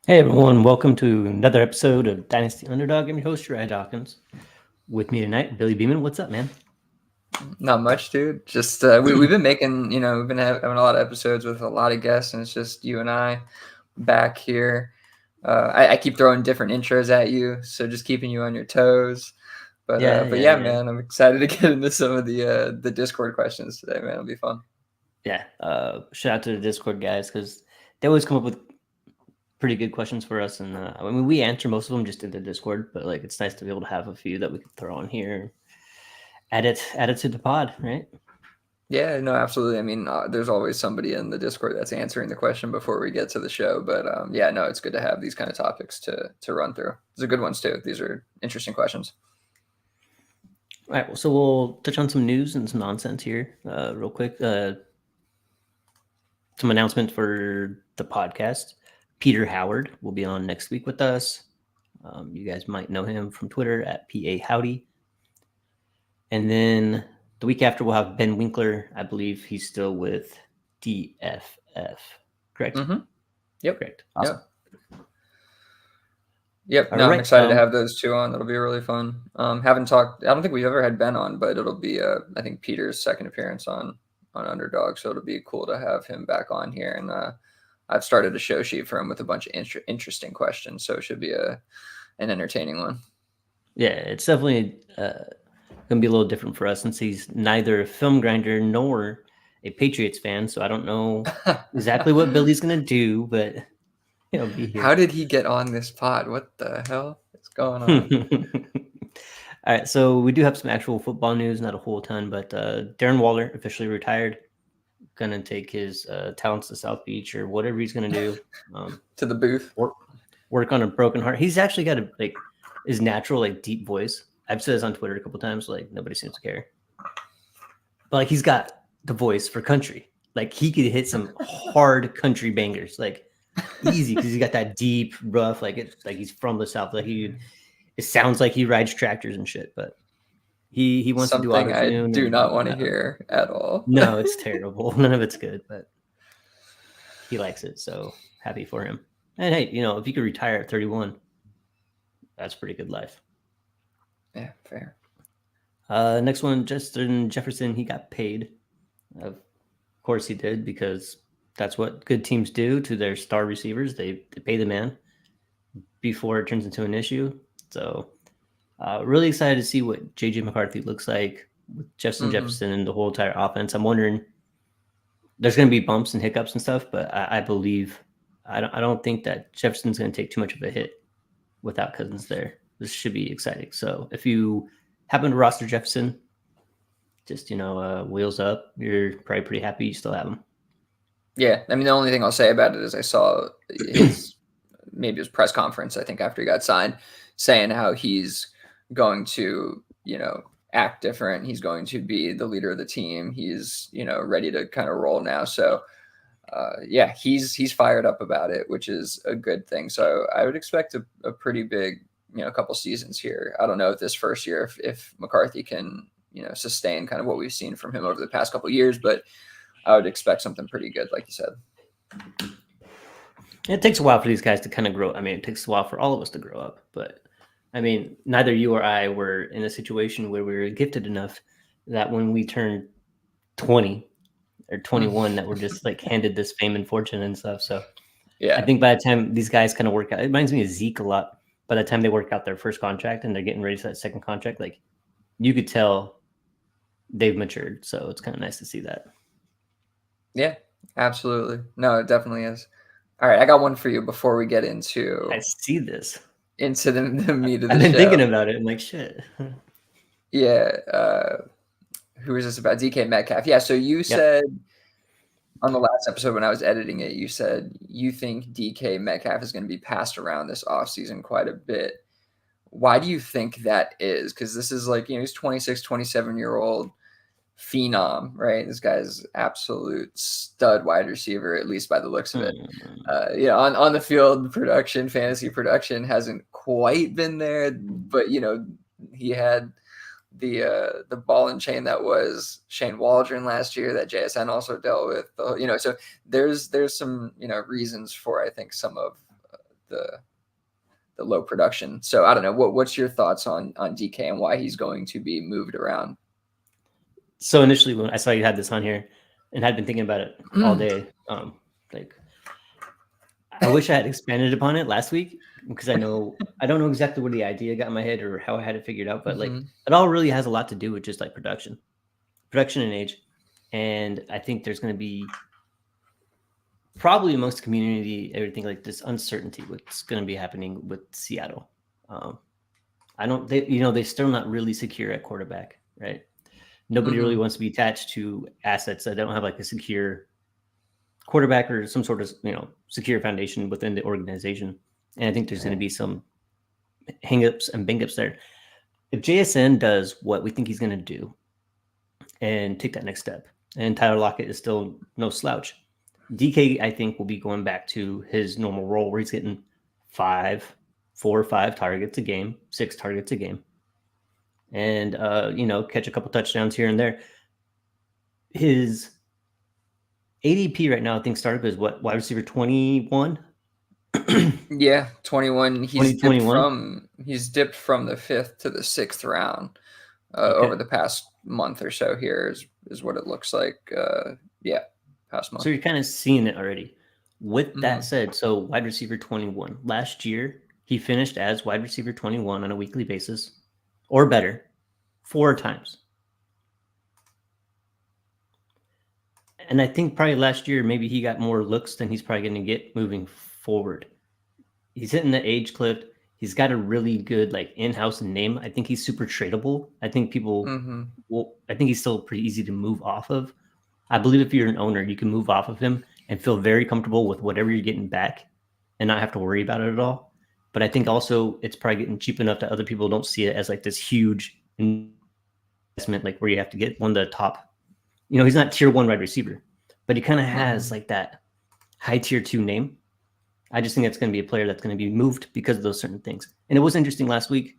Hey everyone, welcome to another episode of Dynasty Underdog. I'm your host, Uriah Dawkins. With me tonight, Billy Beeman. What's up, man? Not much, dude. Just we've been making, we've been having a lot of episodes with a lot of guests, and it's just you and I back here. I keep throwing different intros at you, so just keeping you on your toes. But yeah, man, I'm excited to get into some of the Discord questions today, man. It'll be fun. Yeah, shout out to the Discord guys because they always come up with pretty good questions for us, and I mean we answer most of them just in the Discord, but like it's nice to be able to have a few that we can throw on here, add it to the pod, right? Yeah, no, absolutely. I mean, there's always somebody in the Discord that's answering the question before we get to the show. But yeah, no, it's good to have these kind of topics to run through. These are good ones too. These are interesting questions. All right, so we'll touch on some news and some nonsense here real quick. Some announcement for the podcast. Peter Howard will be on next week with us. You guys might know him from Twitter at PA Howdy. And then the week after, we'll have Ben Winkler. I believe he's still with DFF. Correct? Mm-hmm. Yep. Correct. Awesome. Yep. No, I'm excited to have those two on. That'll be really fun. Haven't talked. I don't think we've ever had Ben on, but it'll be I think Peter's second appearance on Underdog, so it'll be cool to have him back on here. And I've started a show sheet for him with a bunch of interesting questions, so it should be an entertaining one. Yeah, it's definitely gonna be a little different for us since he's neither a film grinder nor a Patriots fan. So I don't know exactly what Billy's gonna do, but he'll be here. How did he get on this pod? What the hell is going on? All right, so we do have some actual football news, not a whole ton, but Darren Waller officially retired. Gonna take his talents to South Beach or whatever he's gonna do. To the booth. Work on a broken heart. He's actually got his natural deep voice. I've said this on Twitter a couple times. Nobody seems to care, but he's got the voice for country. He could hit some hard country bangers, easy because he's got that deep, rough. He's from the South. It sounds like he rides tractors and shit. But he wants something to do autotune. I do not want to hear at all. No, it's terrible. None of it's good, but he likes it. So happy for him. And hey, if you could retire at 31, that's pretty good life. Yeah, fair. Next one, Justin Jefferson, he got paid. Of course he did, because that's what good teams do to their star receivers. They pay the man before it turns into an issue. So really excited to see what J.J. McCarthy looks like with Justin Jefferson and the whole entire offense. I'm wondering, there's going to be bumps and hiccups and stuff, but I believe, I don't think that Jefferson's going to take too much of a hit without Cousins there. This should be exciting. So if you happen to roster Jefferson, just, wheels up. You're probably pretty happy you still have him. Yeah. I mean, the only thing I'll say about it is I saw maybe his press conference, I think, after he got signed, saying how he's going to, act different. He's going to be the leader of the team. He's, ready to kind of roll now. So, yeah, he's fired up about it, which is a good thing. So I would expect a pretty big, couple seasons here. I don't know if this first year, if McCarthy can, sustain kind of what we've seen from him over the past couple of years, but I would expect something pretty good, like you said. It takes a while for these guys to kind of grow. I mean, it takes a while for all of us to grow up, but I mean, neither you or I were in a situation where we were gifted enough that when we turned 20 or 21 that we're just handed this fame and fortune and stuff. So yeah, I think by the time these guys kind of work out, it reminds me of Zeke a lot. By the time they work out their first contract and they're getting ready for that second contract, you could tell they've matured. So it's kind of nice to see that. Yeah, absolutely. No, it definitely is. All right, I got one for you before we get into. I see this. Into the meat of the I've been show. thinking about it. I'm like, shit. Yeah. Who is this about? DK Metcalf. Yeah. So you said on the last episode when I was editing it, you said you think DK Metcalf is going to be passed around this offseason quite a bit. Why do you think that is? Because this is he's 26, 27-year-old phenom, right? This guy's absolute stud wide receiver, at least by the looks of it. On the field production, fantasy production hasn't quite been there, but he had the ball and chain that was Shane Waldron last year that JSN also dealt with. So there's some reasons for I think some of the low production. So I don't know. What's your thoughts on DK and why he's going to be moved around? So initially, when I saw you had this on here, and had been thinking about it all day, like I wish I had expanded upon it last week because I don't know exactly where the idea got in my head or how I had it figured out, but like it all really has a lot to do with just like production and age. And I think there's going to be probably amongst the community everything like this uncertainty what's going to be happening with Seattle. They're still not really secure at quarterback, right? Nobody really wants to be attached to assets that don't have like a secure quarterback or some sort of secure foundation within the organization. And I think there's going to be some hangups and bang-ups there. If JSN does what we think he's going to do and take that next step, and Tyler Lockett is still no slouch, DK I think will be going back to his normal role where he's getting 4 or 5 targets a game, 6 targets a game, and catch a couple touchdowns here and there. His ADP right now, I think startup is what, wide receiver 21? Yeah, 21. He's 21? dipped from the 5th to the 6th round over the past month or so. Here is what it looks like. Past month. So you're kind of seeing it already. With that said, so wide receiver 21. Last year, he finished as wide receiver 21 on a weekly basis or better 4 times. And I think probably last year, maybe he got more looks than he's probably going to get moving forward. He's hitting the age clip. He's got a really good like in-house name. I think he's super tradable. I think people I think he's still pretty easy to move off of. I believe if you're an owner, you can move off of him and feel very comfortable with whatever you're getting back and not have to worry about it at all. But I think also it's probably getting cheap enough that other people don't see it as like this huge investment, like where you have to get one of the top. He's not tier 1 wide receiver, but he kind of has like that high tier 2 name. I just think it's going to be a player that's going to be moved because of those certain things. And it was interesting last week,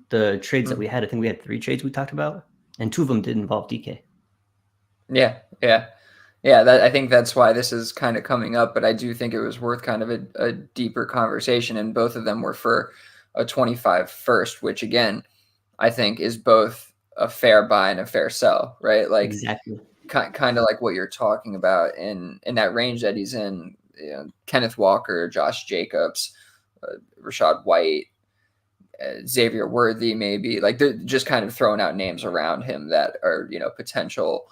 the trades that we had. I think we had 3 trades we talked about, and 2 of them did involve DK. Yeah. I think that's why this is kind of coming up, but I do think it was worth kind of a deeper conversation, and both of them were for a 25 first, which again, I think is both a fair buy and a fair sell, right? Like exactly. Kind of like what you're talking about in that range that he's in. Kenneth Walker, Josh Jacobs, Rashad White, Xavier Worthy, maybe, like they're just kind of throwing out names around him that are potential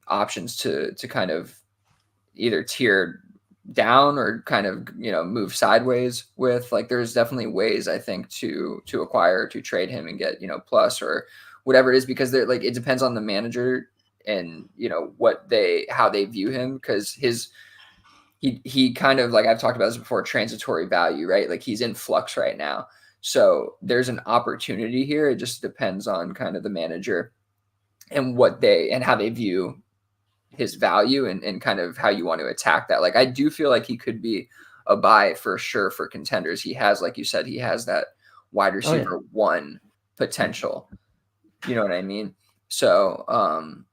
options to kind of either tier down or kind of move sideways with. Like there's definitely ways I think to acquire, to trade him and get plus or whatever it is, because they're like, it depends on the manager and how they view him, because he kind of, like I've talked about this before, transitory value, right? Like he's in flux right now, so there's an opportunity here. It just depends on kind of the manager and how they view his value and kind of how you want to attack that. Like I do feel like he could be a buy for sure for contenders. He has, like you said, he has that wide receiver 1 potential. You know what I mean? So on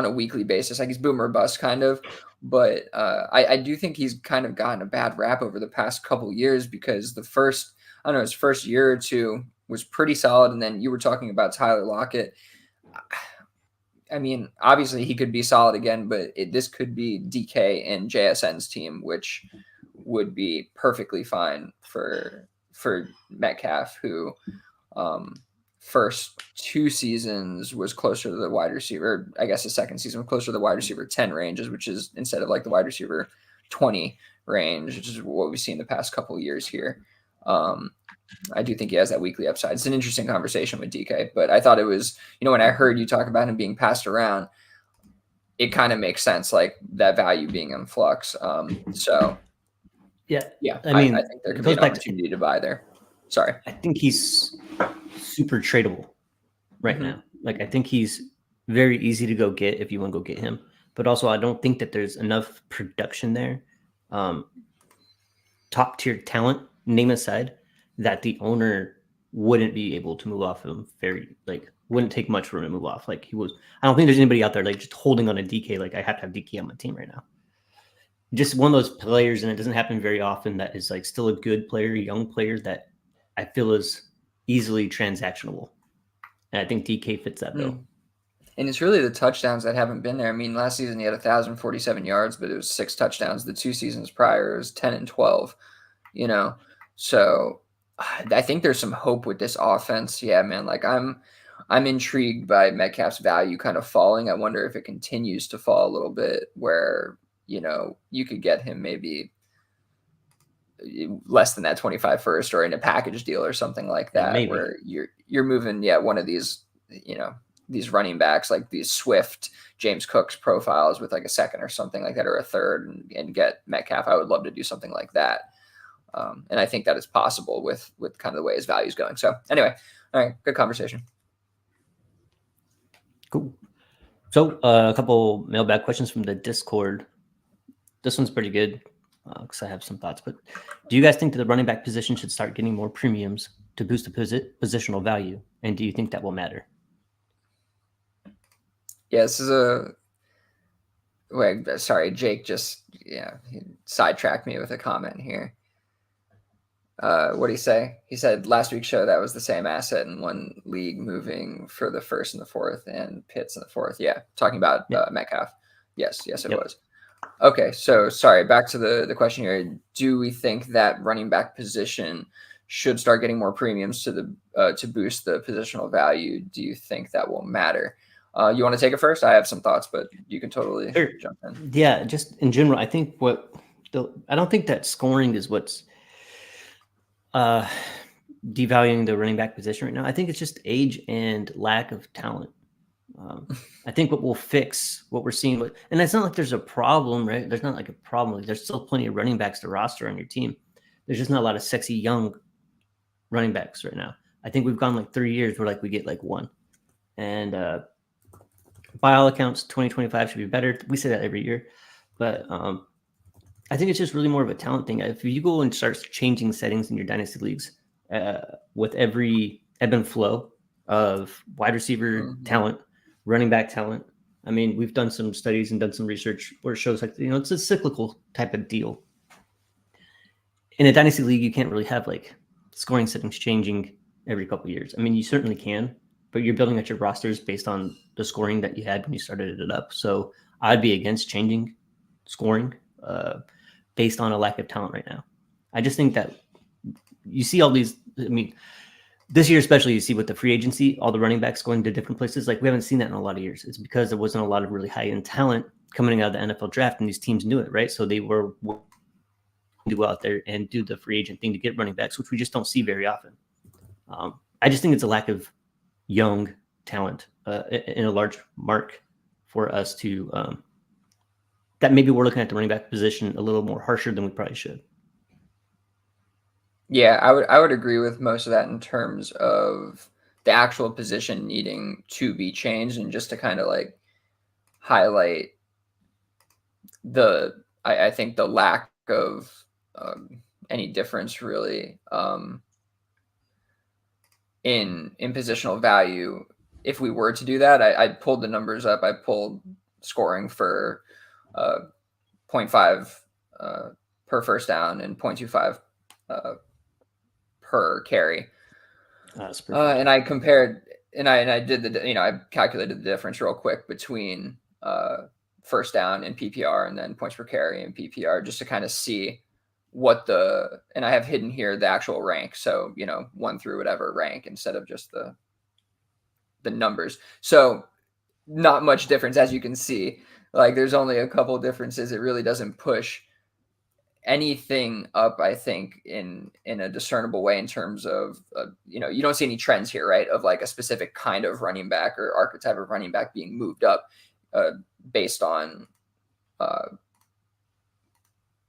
a weekly basis, like he's boom or bust kind of. But I do think he's kind of gotten a bad rap over the past couple years, because his first year or 2 was pretty solid. And then you were talking about Tyler Lockett. I mean, obviously he could be solid again, but this could be DK and JSN's team, which would be perfectly fine for Metcalf, who first 2 seasons was closer to the wide receiver. I guess the second season was closer to the wide receiver 10 ranges, which is instead of like the wide receiver 20 range, which is what we've seen the past couple of years here. I do think he has that weekly upside. It's an interesting conversation with DK, but I thought it was, when I heard you talk about him being passed around, it kind of makes sense, like that value being in flux. So yeah, I mean, I think there could be an opportunity to buy there. Sorry. I think he's super tradable right now. Like I think he's very easy to go get if you want to go get him. But also I don't think that there's enough production there. Top tier talent, name aside, that the owner wouldn't be able to move off him wouldn't take much for him to move off. Like he was, I don't think there's anybody out there like just holding on a DK. Like I have to have DK on my team right now. Just one of those players, and it doesn't happen very often, that is like still a good player, a young player that I feel is easily transactionable. And I think DK fits that bill. And it's really the touchdowns that haven't been there. I mean, last season he had 1,047 yards, but it was 6 touchdowns. The 2 seasons prior, it was 10 and 12, So I think there's some hope with this offense. Yeah, man. Like I'm intrigued by Metcalf's value kind of falling. I wonder if it continues to fall a little bit where, you could get him maybe less than that 25 first or in a package deal or something like that, where you're moving, one of these, these running backs, like these Swift, James Cook's profiles with like a second or something like that, or a third, and get Metcalf. I would love to do something like that. And I think that is possible with kind of the way his value is going. So anyway, all right, good conversation. Cool. So a couple mailbag questions from the Discord. This one's pretty good because I have some thoughts. But do you guys think that the running back position should start getting more premiums to boost the positional value? And do you think that will matter? Yeah, this is sorry, Jake just he sidetracked me with a comment here. What did he say? He said last week's show that was the same asset in one league moving for the first and the fourth and Pitts in the fourth. Yeah, talking about Metcalf. Yes, it was. Okay, so sorry, back to the question here. Do we think that running back position should start getting more premiums to boost the positional value? Do you think that will matter? You want to take it first? I have some thoughts, but you can totally jump in. Yeah, just in general, I think I don't think that scoring is what's devaluing the running back position right now. I think it's just age and lack of talent. I think what will fix what we're seeing, and it's not like there's a problem, right? There's not like a problem. Like there's still plenty of running backs to roster on your team. There's just not a lot of sexy young running backs right now. I think we've gone like 3 years where like we get like one, and by all accounts, 2025 should be better. We say that every year, but I think it's just really more of a talent thing. If you go and start changing settings in your dynasty leagues with every ebb and flow of wide receiver talent, running back talent. I mean, we've done some studies and done some research where it shows like, it's a cyclical type of deal. In a dynasty league, you can't really have like scoring settings changing every couple of years. I mean, you certainly can, but you're building out your rosters based on the scoring that you had when you started it up. So I'd be against changing scoring based on a lack of talent right now. I just think that you see all these, I mean, this year especially, you see with the free agency, all the running backs going to different places. Like we haven't seen that in a lot of years. It's because there wasn't a lot of really high-end talent coming out of the NFL draft, and these teams knew it, right? So they were to go out there and do the free agent thing to get running backs, which we just don't see very often. I just think it's a lack of young talent in a large mark for us to that maybe we're looking at the running back position a little more harsher than we probably should. Yeah, I would agree with most of that in terms of the actual position needing to be changed, and just to kind of like highlight I think the lack of any difference really in positional value. If we were to do that, I pulled the numbers up. I pulled scoring for 0.5 per first down and 0.25 per carry. And I compared, and I did I calculated the difference real quick between first down in PPR and then points per carry in PPR, just to kind of see what and I have hidden here the actual rank. So, 1 through whatever rank instead of just the numbers. So not much difference, as you can see. Like there's only a couple differences. It really doesn't push anything up, I think, in a discernible way in terms of, you don't see any trends here, right? Of like a specific kind of running back or archetype of running back being moved up based on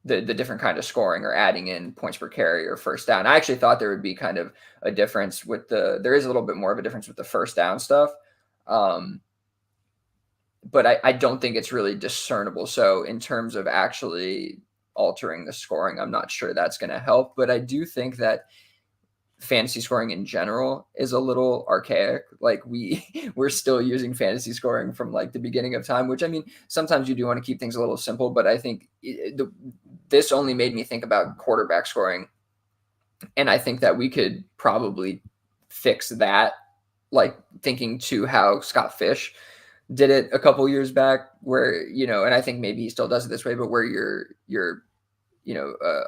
the different kind of scoring or adding in points per carry or first down. I actually thought there would be kind of a difference there is a little bit more of a difference with the first down stuff. But I don't think it's really discernible. So in terms of actually altering the scoring, I'm not sure that's going to help. But I do think that fantasy scoring in general is a little archaic. Like we're still using fantasy scoring from like the beginning of time, which I mean, sometimes you do want to keep things a little simple, but I think this only made me think about quarterback scoring. And I think that we could probably fix that, like thinking to how Scott Fish did it a couple years back, where, you know, and I think maybe he still does it this way, but where you're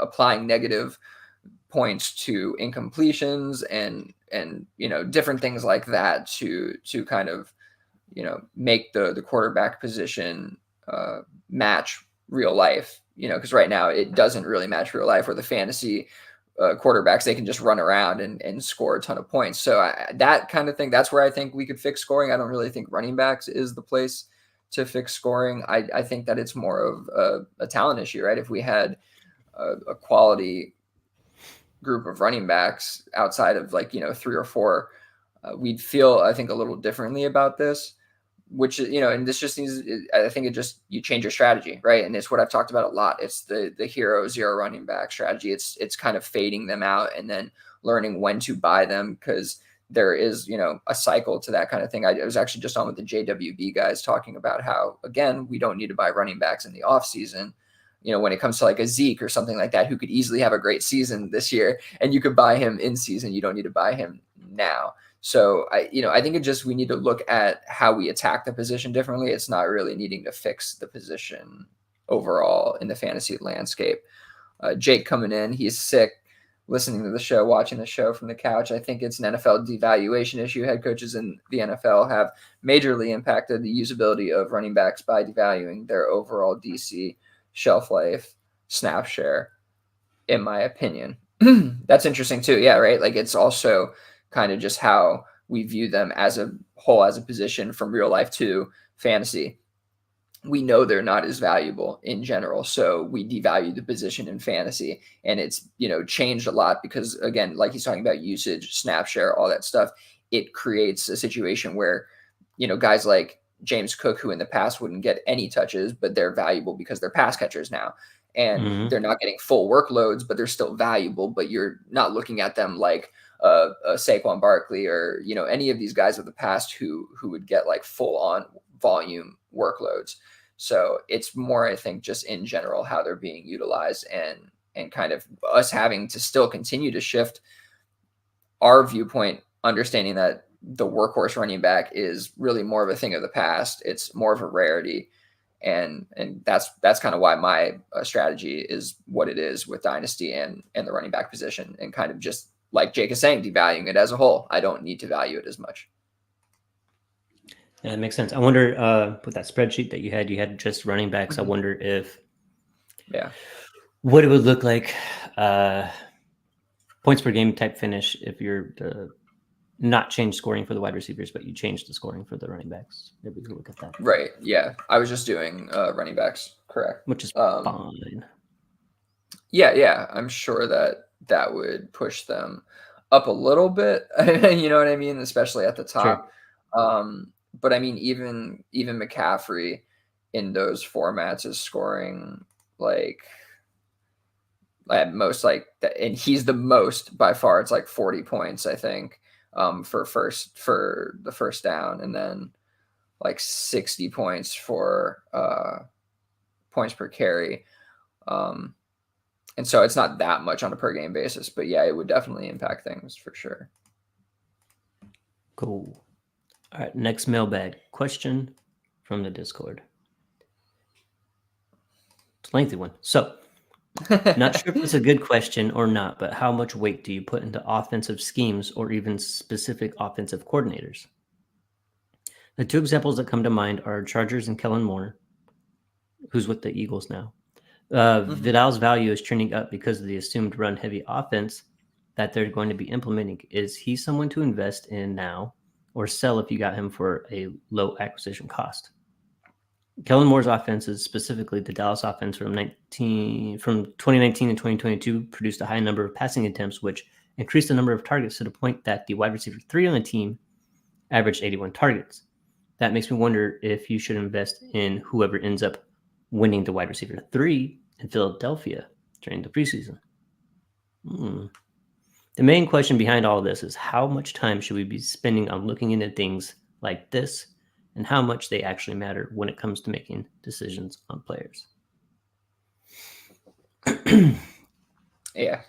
applying negative points to incompletions and you know, different things like that to kind of, you know, make the quarterback position match real life, you know, because right now it doesn't really match real life, where the fantasy quarterbacks, they can just run around and score a ton of points. So that kind of thing, that's where I think we could fix scoring. I don't really think running backs is the place to fix scoring. I think that it's more of a talent issue, right? If we had a quality group of running backs outside of like, you know, 3 or 4, we'd feel, I think, a little differently about this, which, you know, and this just needs, I think it just, you change your strategy, right? And it's what I've talked about a lot. It's the hero zero running back strategy. It's kind of fading them out and then learning when to buy them, because there is, you know, a cycle to that kind of thing. I was actually just on with the JWB guys talking about how, again, we don't need to buy running backs in the off season. You know, when it comes to like a Zeke or something like that, who could easily have a great season this year, and you could buy him in season. You don't need to buy him now. So I think we need to look at how we attack the position differently. It's not really needing to fix the position overall in the fantasy landscape. Jake coming in, he's sick, listening to the show, watching the show from the couch. I think it's an NFL devaluation issue. Head coaches in the NFL have majorly impacted the usability of running backs by devaluing their overall DC, shelf life, snap share, in my opinion. That's interesting too. Yeah, right. Like it's also kind of just how we view them as a whole, as a position from real life to fantasy. We know they're not as valuable in general, so we devalue the position in fantasy, and it's, you know, changed a lot because, again, like he's talking about usage, snap share, all that stuff. It creates a situation where, you know, guys like James Cook, who in the past wouldn't get any touches, but they're valuable because they're pass catchers now, and they're not getting full workloads, but they're still valuable. But you're not looking at them like Saquon Barkley or, you know, any of these guys of the past who would get like full on volume workloads. So it's more, I think, just in general how they're being utilized, and kind of us having to still continue to shift our viewpoint, understanding that the workhorse running back is really more of a thing of the past. It's more of a rarity. And that's kind of why my strategy is what it is with Dynasty and the running back position, and kind of just like Jake is saying, devaluing it as a whole. I don't need to value it as much. Yeah, it makes sense. I wonder, with that spreadsheet that you had just running backs. I wonder if, what it would look like, points per game type finish if you're not change scoring for the wide receivers, but you change the scoring for the running backs. Maybe we could look at that. Right. Yeah. I was just doing running backs. Correct. Which is fine. Yeah. I'm sure that would push them up a little bit. You know what I mean? Especially at the top. Sure. But I mean, even McCaffrey in those formats is scoring like at most like that, and he's the most by far. It's like 40 points, I think, for the first down, and then like 60 points for points per carry. And so it's not that much on a per game basis, but yeah, it would definitely impact things for sure. Cool. All right, next mailbag question from the Discord. It's a lengthy one. So, not sure if it's a good question or not, but how much weight do you put into offensive schemes or even specific offensive coordinators? The two examples that come to mind are Chargers and Kellen Moore, who's with the Eagles now. Vidal's value is trending up because of the assumed run-heavy offense that they're going to be implementing. Is he someone to invest in now or sell if you got him for a low acquisition cost? Kellen Moore's offenses, specifically the Dallas offense from 2019 and 2022, produced a high number of passing attempts, which increased the number of targets to the point that the wide receiver 3 on the team averaged 81 targets. That makes me wonder if you should invest in whoever ends up winning the wide receiver 3 in Philadelphia during the preseason. Then The main question behind all of this is how much time should we be spending on looking into things like this and how much they actually matter when it comes to making decisions on players? Yeah.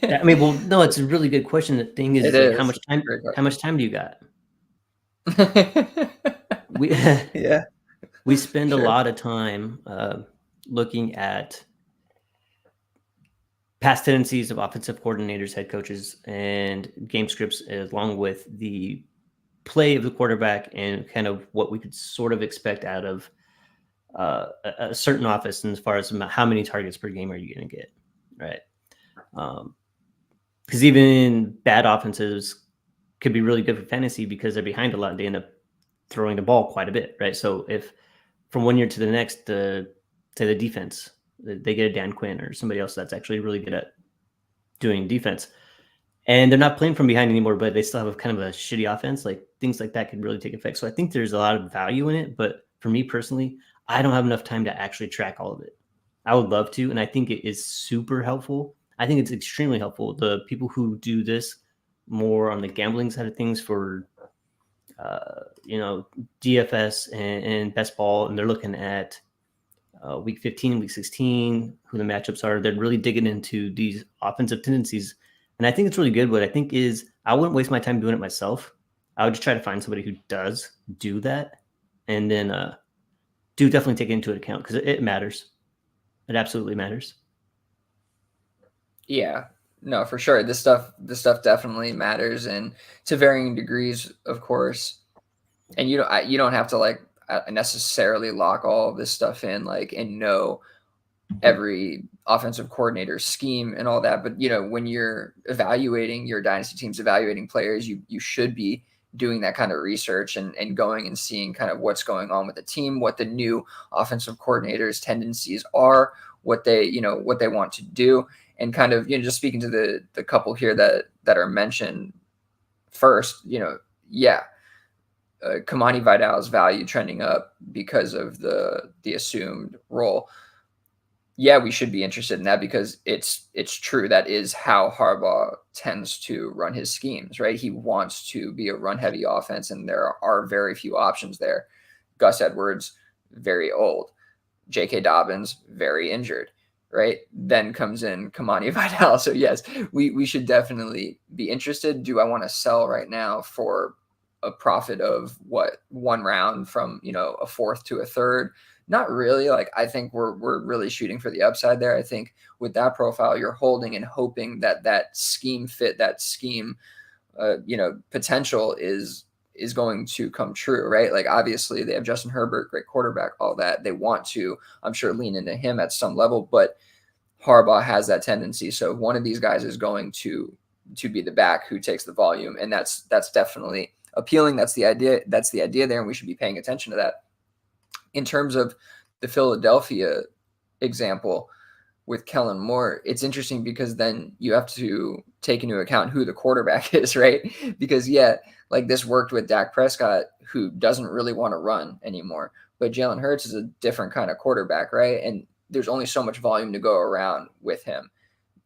I mean, well, no, it's a really good question. The thing is, It like, is. Great how much time do you got? question. We Yeah, we spend a sure. lot of time looking at past tendencies of offensive coordinators, head coaches, and game scripts, along with the play of the quarterback and kind of what we could sort of expect out of a certain office, and as far as how many targets per game are you going to get, right? Because even bad offenses could be really good for fantasy because they're behind a lot. They end up throwing the ball quite a bit, right? So if from one year to the next, say the defense, they get a Dan Quinn or somebody else that's actually really good at doing defense, and they're not playing from behind anymore, but they still have a kind of a shitty offense, like things like that could really take effect. So I think there's a lot of value in it, but for me personally, I don't have enough time to actually track all of it. I would love to, and I think it is super helpful. I think it's extremely helpful. The people who do this more on the gambling side of things for DFS and best ball, and they're looking at week 15, week 16, who the matchups are. They're really digging into these offensive tendencies. And I think it's really good. What I think is I wouldn't waste my time doing it myself. I would just try to find somebody who does do that and then do definitely take it into account because it matters. It absolutely matters. Yeah, no, for sure. This stuff definitely matters, and to varying degrees, of course. And you don't have to like necessarily lock all of this stuff in, like, and know every offensive coordinator scheme and all that. But when you're evaluating your dynasty teams, evaluating players, you should be doing that kind of research and going and seeing kind of what's going on with the team, what the new offensive coordinators tendencies are, what they want to do, and kind of just speaking to the couple here that are mentioned first. Yeah, Kamani Vidal's value trending up because of the assumed role. Yeah, we should be interested in that because it's true. That is how Harbaugh tends to run his schemes, right? He wants to be a run-heavy offense, and there are very few options there. Gus Edwards, very old. J.K. Dobbins, very injured, right? Then comes in Kamani Vidal. So yes, we should definitely be interested. Do I want to sell right now for a profit of one round from a fourth to a third? Not really. Like, I think we're really shooting for the upside there. I think with that profile, you're holding and hoping that scheme fit, that scheme potential is going to come true, right? Like, obviously they have Justin Herbert, great quarterback, all that. They want to, I'm sure, lean into him at some level, but Harbaugh has that tendency. So one of these guys is going to be the back who takes the volume, and that's definitely appealing. That's the idea. That's the idea there, and we should be paying attention to that. In terms of the Philadelphia example with Kellen Moore, it's interesting because then you have to take into account who the quarterback is, right? Because like this worked with Dak Prescott, who doesn't really want to run anymore, but Jalen Hurts is a different kind of quarterback, right? And there's only so much volume to go around with him.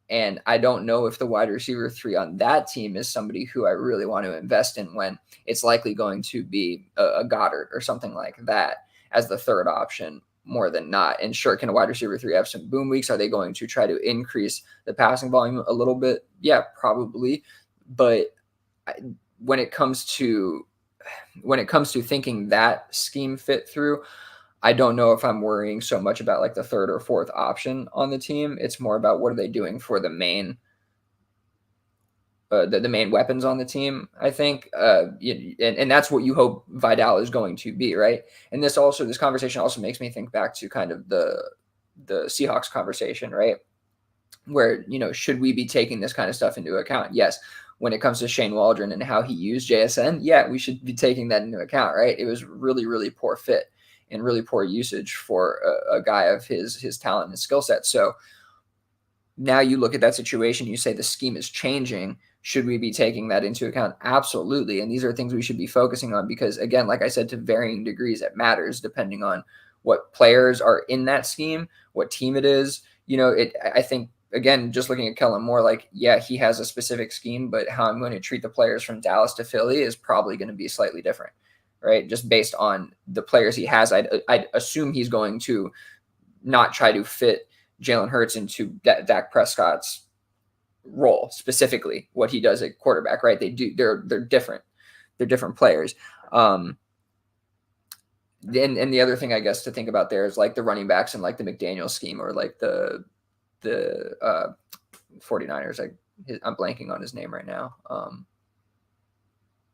And I don't know if the wide receiver 3 on that team is somebody who I really want to invest in when it's likely going to be a Goddard or something like that as the third option more than not. And sure, can a wide receiver 3 have some boom weeks? Are they going to try to increase the passing volume a little bit? Yeah, probably. But when it comes to thinking that scheme fit through, I don't know if I'm worrying so much about like the third or fourth option on the team. It's more about what are they doing for the main main weapons on the team, I think. And that's what you hope Vidal is going to be, right? And this conversation also makes me think back to kind of the Seahawks conversation, right? Where, should we be taking this kind of stuff into account? Yes. When it comes to Shane Waldron and how he used JSN, yeah, we should be taking that into account, right? It was really, really poor fit and really poor usage for a guy of his talent and his skill set. So now you look at that situation, you say the scheme is changing. Should we be taking that into account? Absolutely. And these are things we should be focusing on because, again, like I said, to varying degrees, it matters depending on what players are in that scheme, what team it is. I think again, just looking at Kellen Moore, like, yeah, he has a specific scheme, but how I'm going to treat the players from Dallas to Philly is probably going to be slightly different, right? Just based on the players he has, I'd assume he's going to not try to fit Jalen Hurts into Dak Prescott's role, specifically what he does at quarterback, right? They're different. They're different players. And the other thing I guess to think about there is like the running backs and like the McDaniel scheme, or like the 49ers. I'm blanking on his name right now.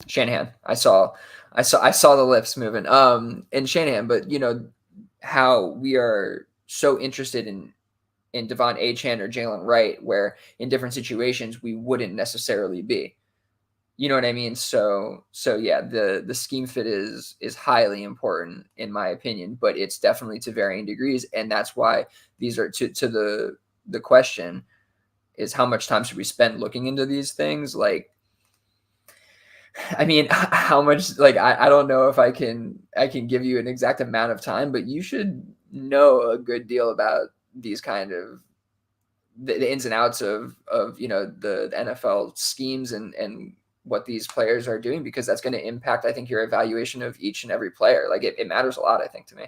Shanahan. I saw the lips moving. And Shanahan, but how we are so interested in Devon Achane or Jalen Wright, where in different situations we wouldn't necessarily be. You know what I mean? So yeah, the scheme fit is highly important in my opinion, but it's definitely to varying degrees, and that's why these are to the question is, how much time should we spend looking into these things? Like, I mean, how much, like, I don't know if I can give you an exact amount of time, but you should know a good deal about these kind of the ins and outs of the NFL schemes and what these players are doing, because that's going to impact, I think, your evaluation of each and every player. Like it matters a lot, I think, to me.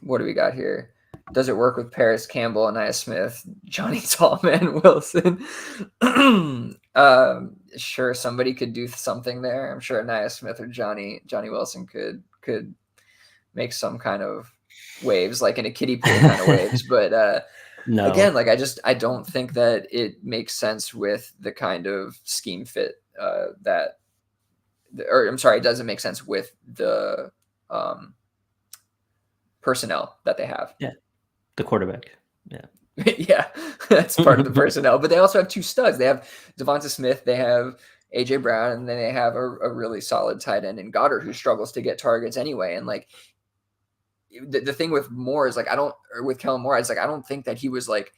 What do we got here? Does it work with Paris Campbell, Anaya Smith, Johnny Tallman, Wilson? Sure, somebody could do something there. I'm sure Anaya Smith or Johnny Wilson could make some kind of waves, like in a kiddie pool kind of waves. But no. Again, like I don't think that it makes sense with the kind of scheme fit it doesn't make sense with the personnel that they have. Yeah. The quarterback. Yeah. Yeah. That's part of the personnel. But they also have two studs. They have Devonta Smith, they have AJ Brown, and then they have a really solid tight end in Goddard, who struggles to get targets anyway. And like the thing with Moore is like, with Kellen Moore, it's like, I don't think that he was like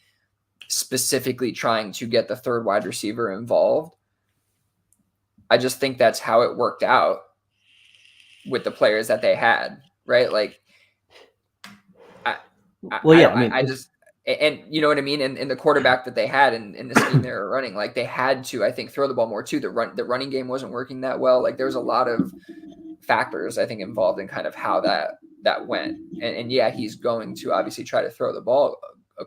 specifically trying to get the third wide receiver involved. I just think that's how it worked out with the players that they had, right? Like, I just, and you know what I mean? And the quarterback that they had in the scheme they were running, like they had to, I think, throw the ball more too. The running game wasn't working that well. Like there was a lot of factors, I think, involved in kind of how that went. And yeah, he's going to obviously try to throw the ball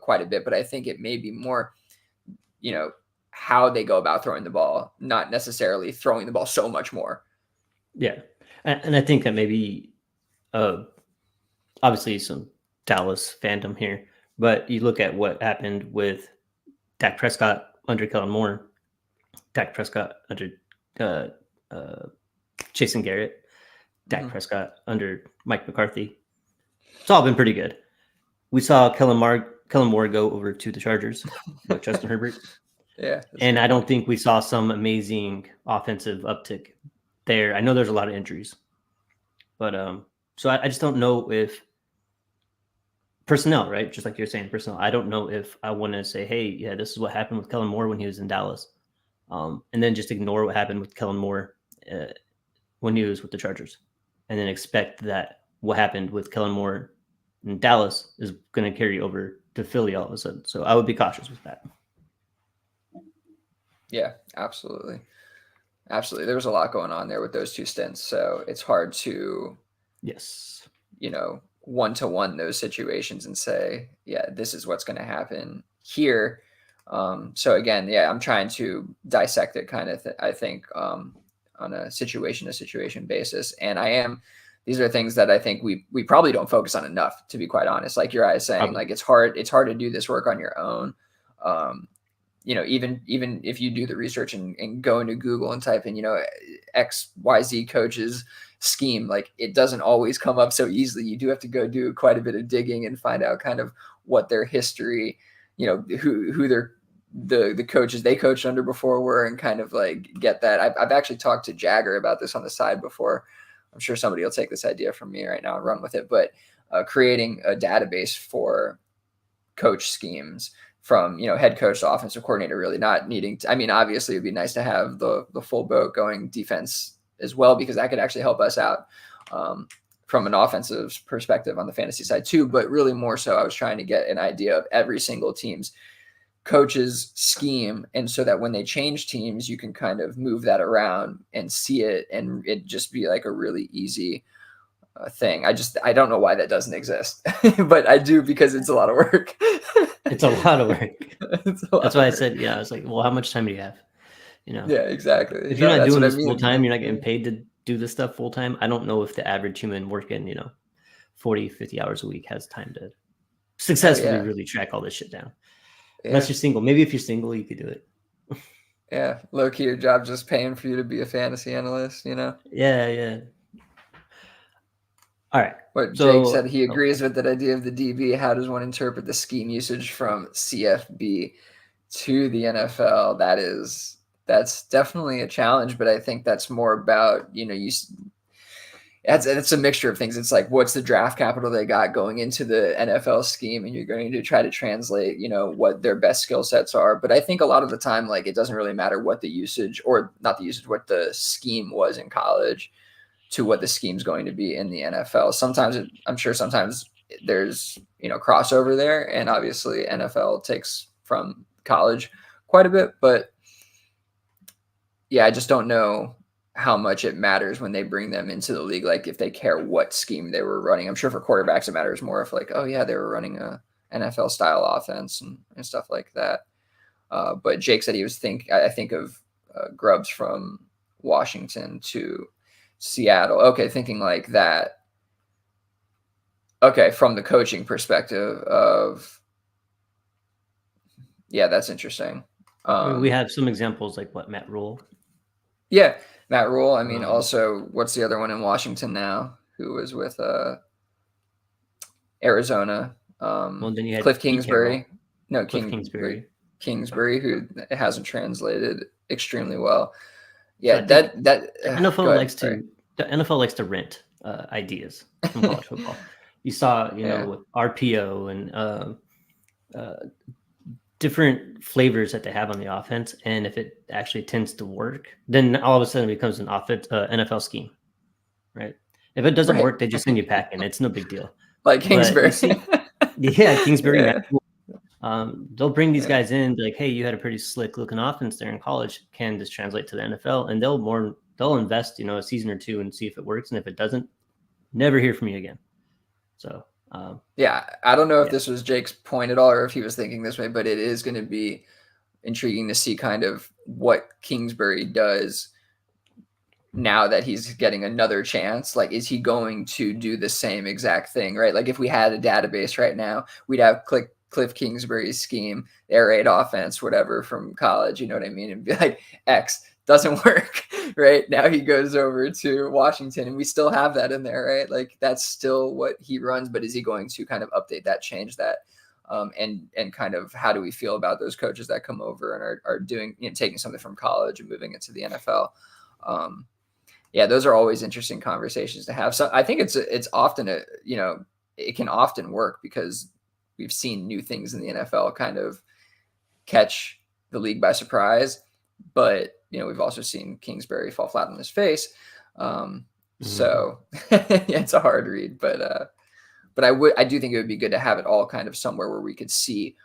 quite a bit, but I think it may be more, how they go about throwing the ball, not necessarily throwing the ball so much more. Yeah. And I think that maybe, obviously some Dallas fandom here, but you look at what happened with Dak Prescott under Kellen Moore, Dak Prescott under Jason Garrett, Dak Prescott under Mike McCarthy. It's all been pretty good. We saw Kellen Moore go over to the Chargers with Justin Herbert. Yeah. And I don't think we saw some amazing offensive uptick there. I know there's a lot of injuries, but so I just don't know if personnel, right? Just like you're saying, personnel. I don't know if I want to say, hey, yeah, this is what happened with Kellen Moore when he was in Dallas, and then just ignore what happened with Kellen Moore when he was with the Chargers, and then expect that what happened with Kellen Moore in Dallas is going to carry over to Philly all of a sudden. So I would be cautious with that. Yeah, absolutely. Absolutely. There was a lot going on there with those two stints. So it's hard to, yes, one-to-one those situations and say, yeah, this is what's going to happen here. So again, yeah, I'm trying to dissect it kind of, I think, on a situation basis. And these are things that I think we probably don't focus on enough, to be quite honest. Like Uriah is saying, like it's hard to do this work on your own. Even if you do the research and go into Google and type in, XYZ coaches scheme, like it doesn't always come up so easily. You do have to go do quite a bit of digging and find out kind of what their history, who the coaches they coached under before were, and kind of like get that. I've actually talked to Jagger about this on the side before. I'm sure somebody will take this idea from me right now and run with it, but creating a database for coach schemes from, head coach to offensive coordinator, really not needing to, obviously it'd be nice to have the full boat going defense as well, because that could actually help us out from from an offensive perspective on the fantasy side too, but really more so I was trying to get an idea of every single team's coach's scheme. And so that when they change teams, you can kind of move that around and see it, and it just be like a really easy thing. I don't know why that doesn't exist, but I do, because it's a lot of work. It's a lot of work. That's why I work. said, yeah, I was like, well, how much time do you have? You know, Yeah, exactly. if you're not That's doing what I this mean. full time, you're not getting paid to do this stuff full time. I don't know if the average human working, 40, 50 hours a week has time to successfully really track all this shit down. Unless you're single. Maybe if you're single, you could do it. Yeah, low key, your job just paying for you to be a fantasy analyst, Yeah. All right. What Jake said, he agrees with that idea of the DB. How does one interpret the scheme usage from CFB to the NFL? That's definitely a challenge, but I think that's more about, it's a mixture of things. It's like, what's the draft capital they got going into the NFL scheme, and you're going to try to translate, what their best skill sets are. But I think a lot of the time, like, it doesn't really matter what the usage, or not the usage, what the scheme was in college to what the scheme's going to be in the NFL. Sometimes sometimes there's, crossover there, and obviously NFL takes from college quite a bit, but yeah, I just don't know how much it matters when they bring them into the league. Like, if they care what scheme they were running. I'm sure for quarterbacks, it matters more if, like, oh yeah, they were running a NFL style offense and stuff like that. But Jake said he was I think of Grubbs from Washington to Seattle. Okay, thinking like that. Okay, from the coaching perspective of, yeah, that's interesting. We have some examples like what, Matt Rule? Yeah, Matt Rule. I mean, also, what's the other one in Washington now who was with Arizona? Well, then you had Cliff Kingsbury. No, Cliff Kingsbury. Kingsbury, who hasn't translated extremely well. Yeah, so the NFL likes to rent ideas from college football. You saw, with RPO and different flavors that they have on the offense, and if it actually tends to work, then all of a sudden it becomes an NFL scheme, right? If it doesn't work, they just send you packing. It's no big deal. Like Kingsbury. Kingsbury. Yeah. They'll bring these guys in, like, hey, you had a pretty slick looking offense there in college. Can this translate to the NFL? And they'll invest, a season or two and see if it works. And if it doesn't, never hear from you again. So, yeah, I don't know if this was Jake's point at all, or if he was thinking this way, but it is going to be intriguing to see kind of what Kingsbury does now that he's getting another chance. Like, is he going to do the same exact thing, right? Like, if we had a database right now, we'd have Cliff Kingsbury's scheme, air raid offense, whatever, from college, you know what I mean? And be like, X doesn't work, right? Now he goes over to Washington, and we still have that in there, right? Like, that's still what he runs, but is he going to kind of update that, change that? And kind of, how do we feel about those coaches that come over and are doing, taking something from college and moving it to the NFL? Yeah, those are always interesting conversations to have. So I think it's often it can often work, because we've seen new things in the NFL kind of catch the league by surprise, but we've also seen Kingsbury fall flat on his face. So yeah, it's a hard read, but I do think it would be good to have it all kind of somewhere where we could see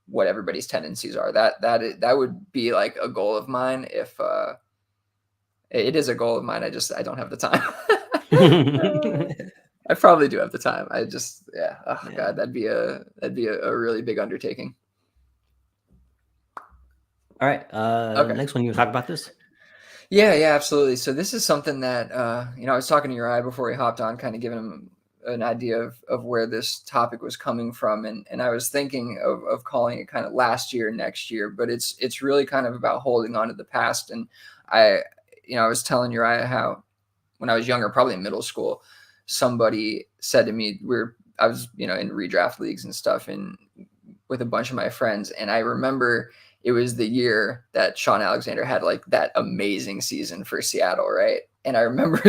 what everybody's tendencies are. That would be like a goal of mine. If it is a goal of mine, I don't have the time. I probably do have the time. God, that'd be a really big undertaking. All right. Okay. Next one, you talk about this? Yeah, absolutely. So this is something that, I was talking to Uriah before he hopped on, kind of giving him an idea of where this topic was coming from. And I was thinking of calling it kind of last year, next year, but it's really kind of about holding on to the past. And I was telling Uriah how when I was younger, probably in middle school, somebody said to me, I was, in redraft leagues and stuff, and with a bunch of my friends. And I remember it was the year that Sean Alexander had like that amazing season for Seattle, right? And I remember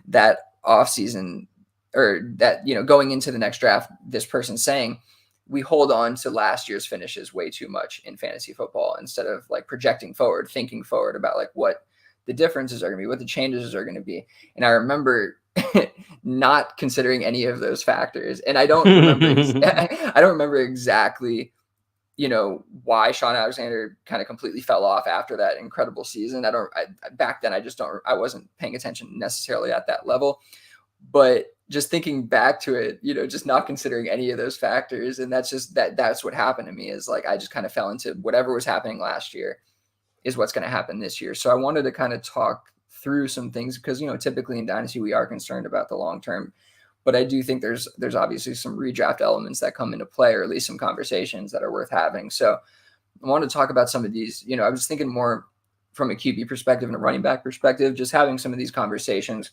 that off season, or that, going into the next draft, this person saying, we hold on to last year's finishes way too much in fantasy football, instead of like projecting forward, thinking forward about like what the differences are going to be, what the changes are going to be. And I remember not considering any of those factors. And I don't remember I don't remember exactly, why Sean Alexander kind of completely fell off after that incredible season. Back then I wasn't paying attention necessarily at that level, but just thinking back to it, just not considering any of those factors. And that's what happened to me, is like, I just kind of fell into whatever was happening last year is what's going to happen this year. So I wanted to kind of talk through some things because, typically in Dynasty, we are concerned about the long term, but I do think there's obviously some redraft elements that come into play, or at least some conversations that are worth having. So I want to talk about some of these. I was thinking more from a QB perspective and a running back perspective, just having some of these conversations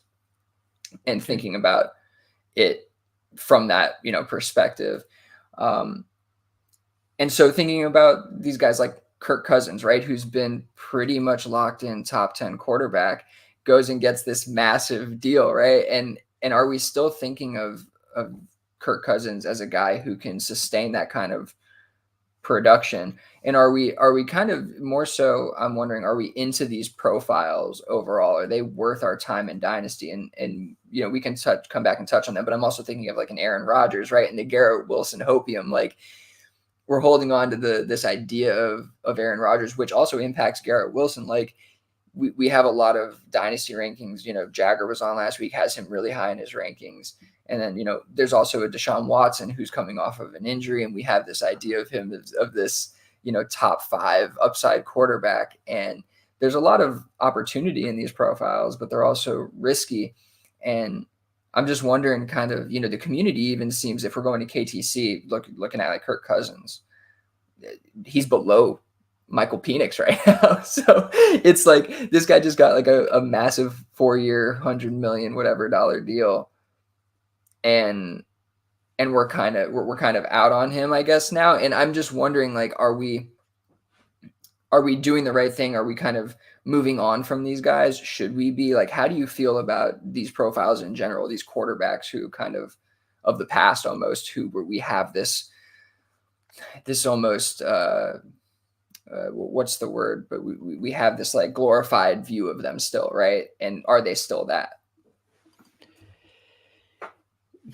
and thinking about it from that, perspective. And so thinking about these guys like Kirk Cousins, right, who's been pretty much locked in top 10 quarterback, goes and gets this massive deal, right? And are we still thinking of Kirk Cousins as a guy who can sustain that kind of production? And are we kind of more so, I'm wondering, are we into these profiles overall? Are they worth our time in Dynasty? And we can come back and touch on them, but I'm also thinking of like an Aaron Rodgers, right? And the Garrett Wilson hopium. Like, we're holding on to this idea of Aaron Rodgers, which also impacts Garrett Wilson. Like, we have a lot of Dynasty rankings. Jagger was on last week, has him really high in his rankings. And then, there's also a Deshaun Watson who's coming off of an injury. And we have this idea of him of this, top 5 upside quarterback. And there's a lot of opportunity in these profiles, but they're also risky. And I'm just wondering kind of, the community even seems, if we're going to KTC, looking at like Kirk Cousins, he's below Michael Penix right now. So it's like, this guy just got like a massive 4-year, $100 million, whatever dollar deal. And we're kind of out on him, I guess, now. And I'm just wondering, like, are we doing the right thing? Are we kind of moving on from these guys? Should we be like, how do you feel about these profiles in general, these quarterbacks who kind of the past almost, who we have this almost, what's the word? But we have this like glorified view of them still, right? And are they still that?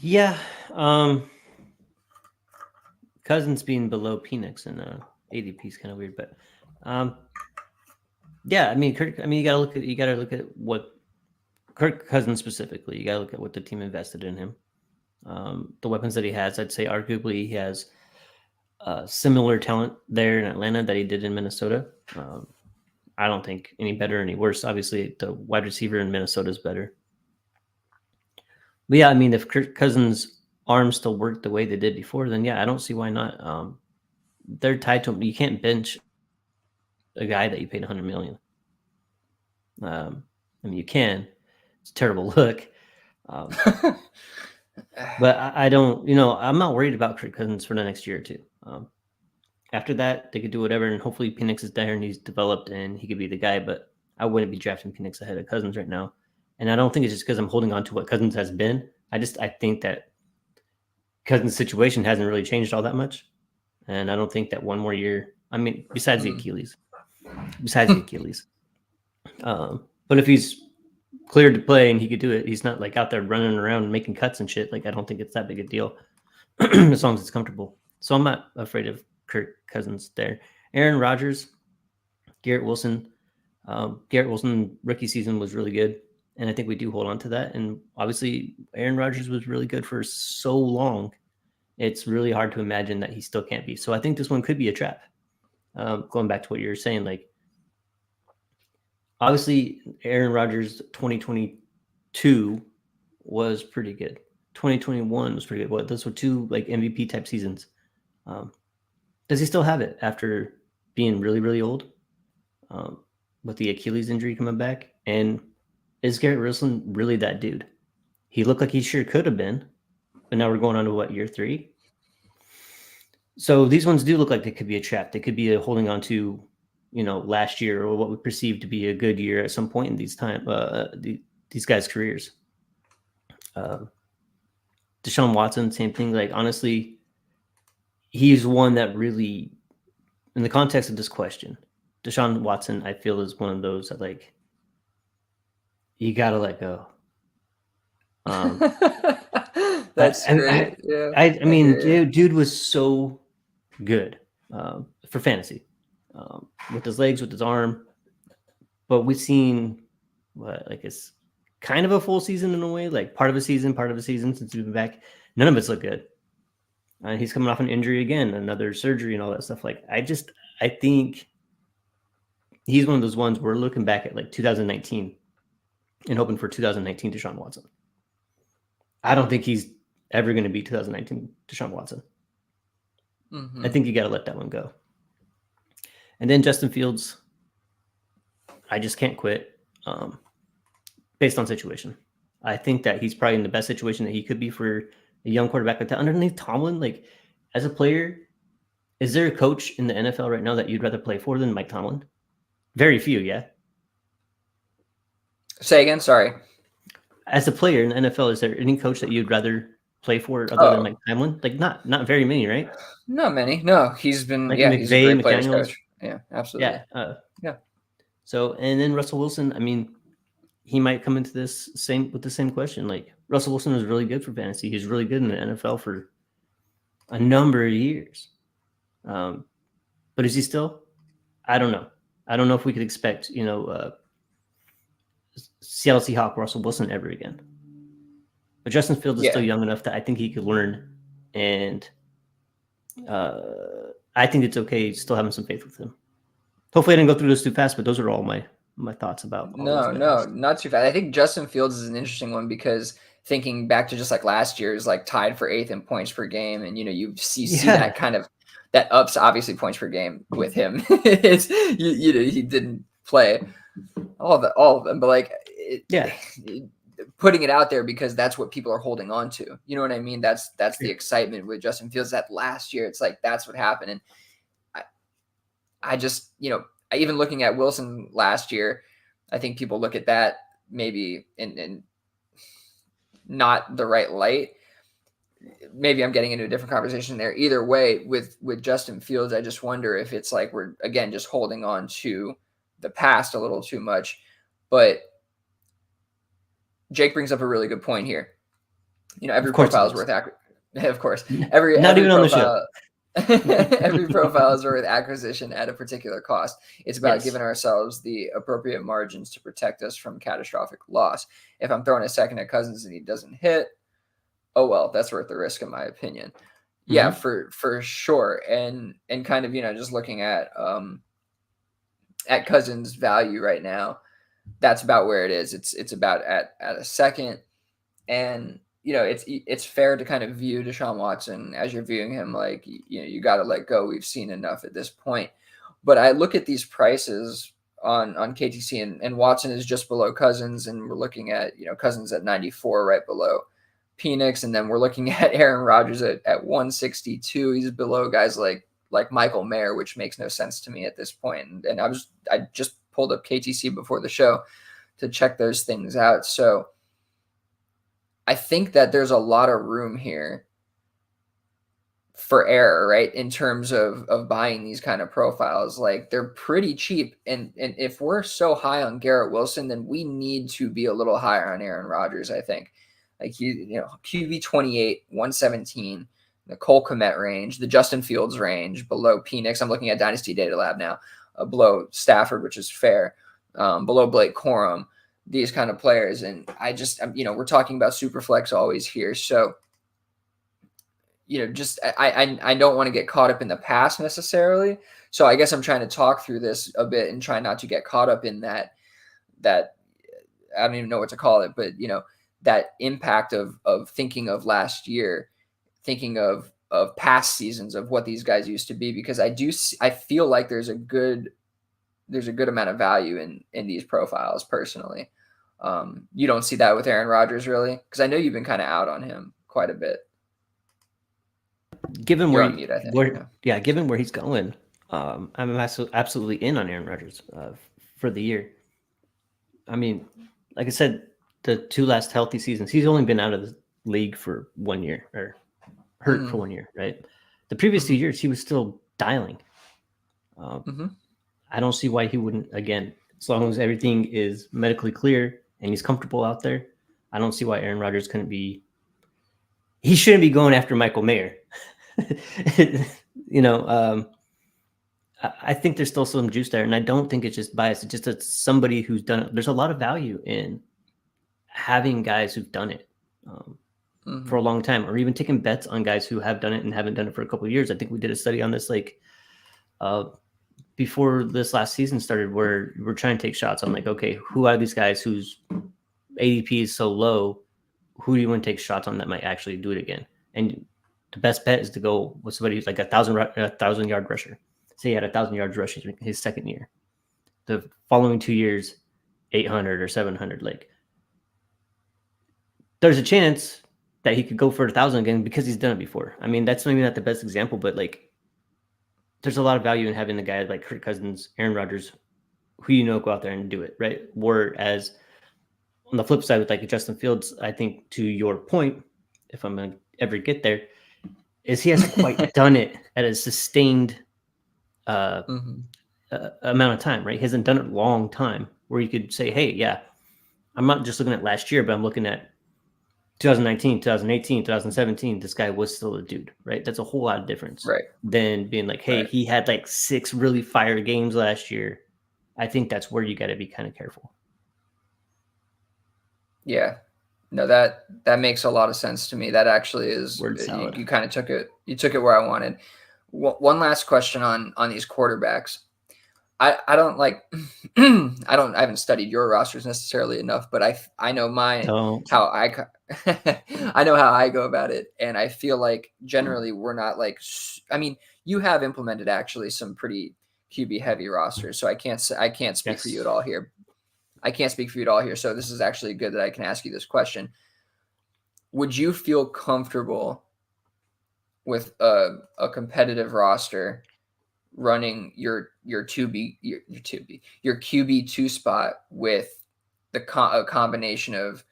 Yeah. Cousins being below Penix and ADP is kind of weird, but yeah, I mean, you gotta look at what Kirk Cousins specifically. You gotta look at what the team invested in him. The weapons that he has, I'd say arguably he has similar talent there in Atlanta that he did in Minnesota. I don't think any better or any worse. Obviously, the wide receiver in Minnesota is better. But yeah, I mean, if Kirk Cousins' arms still work the way they did before, then yeah, I don't see why not. They're tied to him. You can't bench a guy that you paid $100 million. I mean, you can. It's a terrible look. But I don't, I'm not worried about Kirk Cousins for the next year or two. After that, they could do whatever, and hopefully Penix is there and he's developed and he could be the guy. But I wouldn't be drafting Penix ahead of Cousins right now. And I don't think it's just because I'm holding on to what Cousins has been. I think that Cousins' situation hasn't really changed all that much. And I don't think that one more year, I mean, besides the Achilles. But if he's cleared to play and he could do it, he's not like out there running around and making cuts and shit. Like, I don't think it's that big a deal as long as it's comfortable. So I'm not afraid of Kirk Cousins there. Aaron Rodgers, Garrett Wilson. Garrett Wilson rookie season was really good. And I think we do hold on to that. And obviously, Aaron Rodgers was really good for so long. It's really hard to imagine that he still can't be. So I think this one could be a trap. Going back to what you were saying, like, obviously, Aaron Rodgers 2022 was pretty good. 2021 was pretty good. What, those were 2 like MVP type seasons. Does he still have it after being really, really old? With the Achilles injury coming back? And is Garrett Wilson really that dude? He looked like he sure could have been, but now we're going on to what, year 3? So these ones do look like they could be a trap. They could be holding on to, last year or what we perceive to be a good year at some point in these guys' careers. Deshaun Watson, same thing. Like, honestly, he's one that really, in the context of this question, Deshaun Watson, I feel, is one of those that, like, you got to let go. That's great. I I mean, hear you. dude was so good for fantasy with his legs, with his arm. But we've seen what like it's kind of a full season in a way, like part of a season since he's been back. None of it's look good. He's coming off an injury again, another surgery, and all that stuff. Like I think he's one of those ones we're looking back at like 2019 and hoping for 2019 Deshaun Watson. I don't think he's ever going to be 2019 Deshaun Watson. I think you got to let that one go. And then Justin Fields, I just can't quit based on situation. I think that he's probably in the best situation that he could be for a young quarterback like that. Underneath Tomlin, like as a player, is there a coach in the NFL right now that you'd rather play for than Mike Tomlin? Very few, yeah. Say again, sorry. As a player in the NFL, is there any coach that you'd rather play for other than Mike Tomlin? Like not very many, right? Not many. No, he's been Like he's a McVay, great players McDaniels. coach. Yeah, absolutely. Yeah. Yeah. So and then Russell Wilson, I mean, he might come into this with the same question. Like Russell Wilson was really good for fantasy. He's really good in the NFL for a number of years. But is he still? I don't know. I don't know if we could expect, Seattle Seahawk Russell Wilson ever again. But Justin Fields is still young enough that I think he could learn, and I think it's okay still having some faith with him. Hopefully, I didn't go through this too fast, but those are all my thoughts about all those guys. No, not too fast. I think Justin Fields is an interesting one because thinking back to just like last year's, like tied for 8th in points per game, and you see that kind of that ups obviously points per game with him. It's he didn't play all of them, but like putting it out there because that's what people are holding on to. You know what I mean? That's the excitement with Justin Fields. That last year, it's like that's what happened, and I just even looking at Wilson last year, I think people look at that maybe in not the right light. Maybe I'm getting into a different conversation there. Either way, with Justin Fields, I just wonder if it's like we're again just holding on to the past a little too much. But Jake brings up a really good point here. Every profile is worth of course. Every even profile, on the show. Every profile is worth acquisition at a particular cost. It's about giving ourselves the appropriate margins to protect us from catastrophic loss. If I'm throwing a second at Cousins and he doesn't hit, oh well, that's worth the risk in my opinion. Yeah, for sure. And kind of just looking at Cousins' value right now, that's about where it is. It's about at a second, and it's fair to kind of view Deshaun Watson as you're viewing him like, you got to let go. We've seen enough at this point. But I look at these prices on KTC and Watson is just below Cousins. And we're looking at, Cousins at 94 right below Penix. And then we're looking at Aaron Rodgers at 162. He's below guys like Michael Mayer, which makes no sense to me at this point. And I just pulled up KTC before the show to check those things out. So I think that there's a lot of room here for error, right? In terms of buying these kind of profiles, like they're pretty cheap. And if we're so high on Garrett Wilson, then we need to be a little higher on Aaron Rodgers. I think like QB 28, 117, the Cole Kmet range, the Justin Fields range below Penix. I'm looking at Dynasty Data Lab now, below Stafford, which is fair, below Blake Corum. These kind of players. And I just, we're talking about Superflex always here. So, just, I don't want to get caught up in the past necessarily. So I guess I'm trying to talk through this a bit and try not to get caught up in that I don't even know what to call it, but that impact of thinking of last year, thinking of past seasons of what these guys used to be, because I feel like there's a good amount of value in these profiles personally. You don't see that with Aaron Rodgers really? Because I know you've been kind of out on him quite a bit. Given given where he's going, I'm absolutely in on Aaron Rodgers for the year. I mean, like I said, the 2 last healthy seasons, he's only been out of the league for 1 year or hurt for 1 year, right? The previous 2 years, he was still dialing. I don't see why he wouldn't again, as long as everything is medically clear and he's comfortable out there. I don't see why Aaron Rodgers couldn't be. He shouldn't be going after Michael Mayer. You know, I think there's still some juice there, and I don't think it's just bias. It's just that somebody who's done it. There's a lot of value in having guys who've done it for a long time, or even taking bets on guys who have done it and haven't done it for a couple of years. I think we did a study on this like before this last season started, where we're trying to take shots on like, okay, who are these guys whose ADP is so low? Who do you want to take shots on that might actually do it again? And the best bet is to go with somebody who's like a 1,000-yard rusher. Say he had 1,000 yards rushing his second year. The following 2 years, 800 or 700. Like, there's a chance that he could go for 1,000 again because he's done it before. I mean, that's maybe not the best example, but like, there's a lot of value in having the guy like Kirk Cousins, Aaron Rodgers, who you know go out there and do it, right? Whereas on the flip side with like Justin Fields, I think to your point, if I'm gonna ever get there, is he hasn't quite done it at a sustained amount of time, right? He hasn't done it a long time where you could say, hey, yeah, I'm not just looking at last year, but I'm looking at 2019, 2018, 2017, this guy was still a dude, right? That's a whole lot of difference. Right. Than being like, hey, he had like 6 really fire games last year. I think that's where you got to be kind of careful. Yeah. No, that makes a lot of sense to me. That actually is, you kind of took it where I wanted. One last question on these quarterbacks. I don't like I haven't studied your rosters necessarily enough, but I know I know how I go about it, and I feel like generally we're not like, I mean, you have implemented actually some pretty QB heavy rosters, so I can't speak for you at all here. I can't speak for you at all here, so this is actually good that I can ask you this question. Would you feel comfortable with a competitive roster running your QB2 spot with a combination of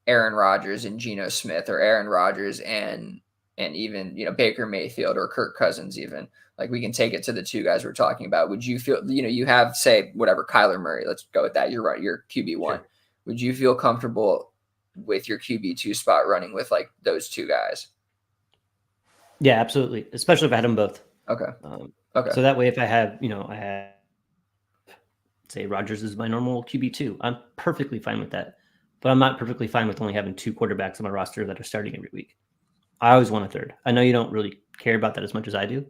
Aaron Rodgers and Geno Smith, or Aaron Rodgers and even Baker Mayfield or Kirk Cousins? Even like, we can take it to the 2 guys we're talking about. Would you feel you have, say, whatever, Kyler Murray, let's go with that, you're right, your QB1. Sure. Would you feel comfortable with your QB2 spot running with like those 2 guys? Yeah, absolutely. Especially if I had them both. Okay. Okay. So that way, if I have, I have, say, Rodgers is my normal QB2, I'm perfectly fine with that. But I'm not perfectly fine with only having 2 quarterbacks on my roster that are starting every week. I always want a third. I know you don't really care about that as much as I do,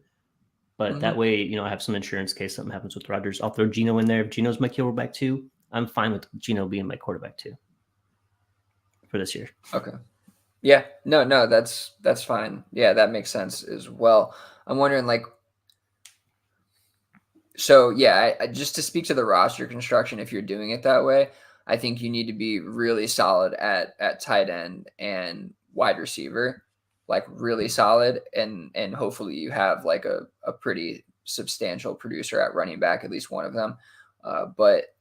but that way, I have some insurance in case something happens with Rodgers. I'll throw Geno in there. If Geno's my quarterback 2, I'm fine with Geno being my quarterback 2 for this year. Okay. Yeah. No, that's fine. Yeah, that makes sense as well. I'm wondering, like, so yeah, I just to speak to the roster construction, if you're doing it that way, I think you need to be really solid at tight end and wide receiver, like really solid, and hopefully you have like a pretty substantial producer at running back, at least one of them. But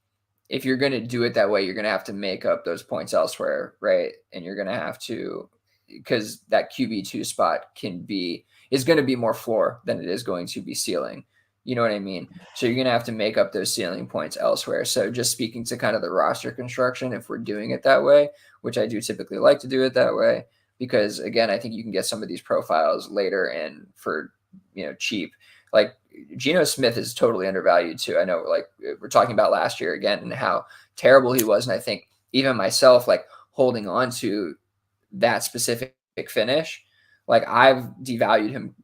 if you're going to do it that way, you're going to have to make up those points elsewhere, right? And you're going to have to, because that QB2 spot is going to be more floor than it is going to be ceiling. You know what I mean? So you're going to have to make up those ceiling points elsewhere. So just speaking to kind of the roster construction, if we're doing it that way, which I do typically like to do it that way, because again, I think you can get some of these profiles later and for, cheap. Like, Geno Smith is totally undervalued too. I know, like, we're talking about last year again and how terrible he was. And I think even myself, like, holding on to that specific finish, like, I've devalued him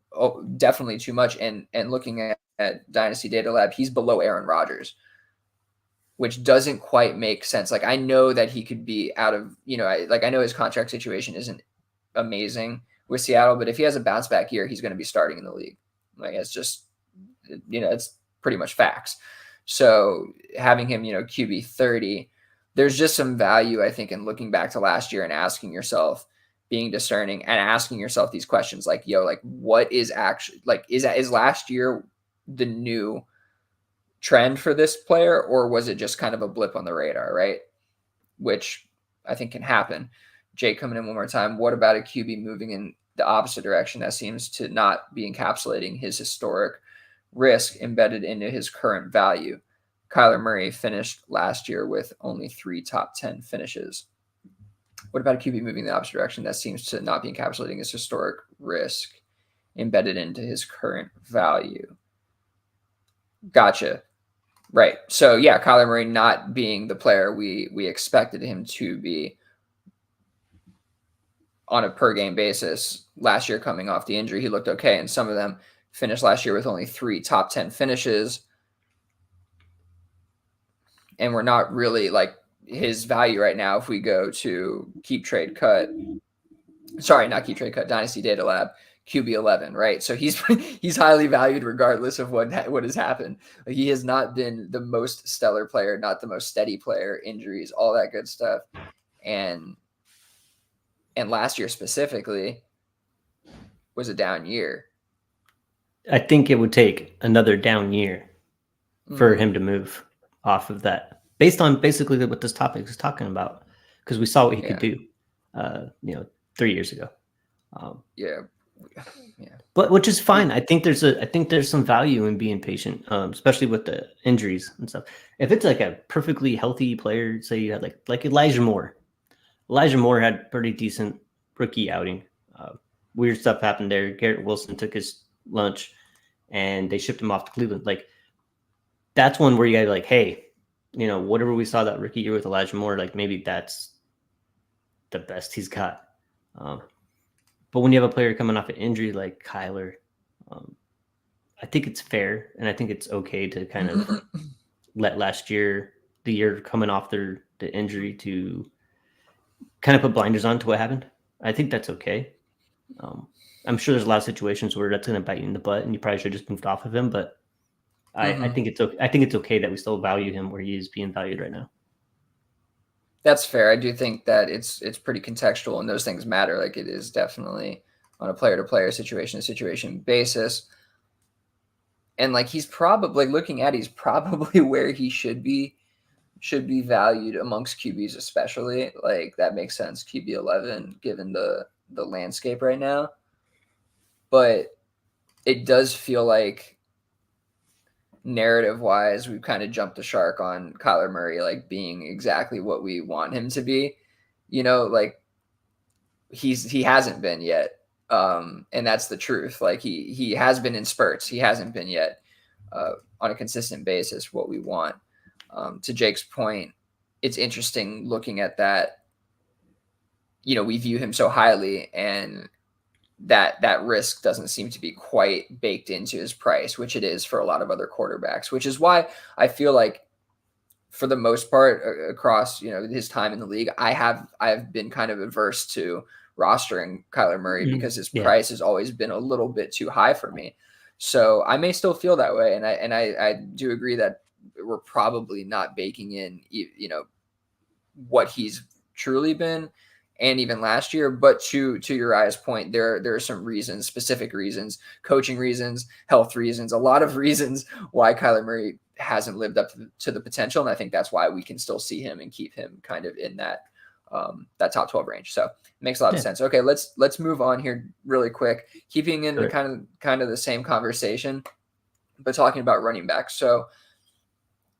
definitely too much. And looking at Dynasty Data Lab, he's below Aaron Rodgers, which doesn't quite make sense. Like, I know that he could be out of, I know his contract situation isn't amazing with Seattle, but if he has a bounce back year, he's going to be starting in the league. Like, it's just, it's pretty much facts. So having him, QB 30, there's just some value, I think, in looking back to last year and asking yourself, being discerning and asking yourself these questions, like, like, what is actually, like, is last year the new trend for this player, or was it just kind of a blip on the radar, right? Which I think can happen. Jake, coming in one more time, what about a QB moving in the opposite direction that seems to not be encapsulating his historic risk embedded into his current value? Kyler Murray finished last year with only 3 top 10 finishes. What about a QB moving the opposite direction that seems to not be encapsulating his historic risk embedded into his current value? Gotcha. Right. So yeah, Kyler Murray not being the player we expected him to be on a per game basis last year coming off the injury. He looked okay, and some of them finished last year with only 3 top 10 finishes. And we're not really like his value right now if we go to keep trade cut. Sorry, not keep trade cut, Dynasty Data Lab, QB11, right? So he's highly valued regardless of what has happened. Like, he has not been the most stellar player, not the most steady player, injuries, all that good stuff. And last year specifically was a down year. I think it would take another down year for him to move off of that, based on basically what this topic is talking about, because we saw what he could do, 3 years ago. Yeah. But which is fine. I think there's some value in being patient, especially with the injuries and stuff. If it's like a perfectly healthy player, say you had like Elijah Moore. Elijah Moore had pretty decent rookie outing. Weird stuff happened there. Garrett Wilson took his lunch, and they shipped him off to Cleveland. Like, that's one where you gotta be like, hey, whatever we saw that rookie year with Elijah Moore, like, maybe that's the best he's got. But when you have a player coming off an injury like Kyler, I think it's fair, and I think it's okay to kind of let last year, the year coming off the injury, to kind of put blinders on to what happened. I think that's okay. I'm sure there's a lot of situations where that's going to bite you in the butt, and you probably should have just moved off of him. But I think it's okay. I think it's okay that we still value him where he is being valued right now. That's fair. I do think that it's pretty contextual, and those things matter. Like, it is definitely on a player-to-player, situation-to-situation basis. And like, he's probably he's probably where he should be valued amongst QBs, especially. Like, that makes sense. QB 11, given the landscape right now. But it does feel like, narrative wise, we've kind of jumped the shark on Kyler Murray, like, being exactly what we want him to be. Like, he hasn't been yet. And that's the truth. Like, he has been in spurts. He hasn't been yet on a consistent basis what we want. To Jake's point, it's interesting looking at that. We view him so highly, and that risk doesn't seem to be quite baked into his price, which it is for a lot of other quarterbacks, which is why I feel like, for the most part, across, his time in the league, I have been kind of averse to rostering Kyler Murray because his price has always been a little bit too high for me. So I may still feel that way. And I do agree that we're probably not baking in, what he's truly been, and even last year. But to Uriah's point, there are some reasons, specific reasons, coaching reasons, health reasons, a lot of reasons why Kyler Murray hasn't lived up to the potential. And I think that's why we can still see him and keep him kind of in that top 12 range. So it makes a lot of sense. Okay, let's move on here really quick, keeping in kind of the same conversation, but talking about running backs. So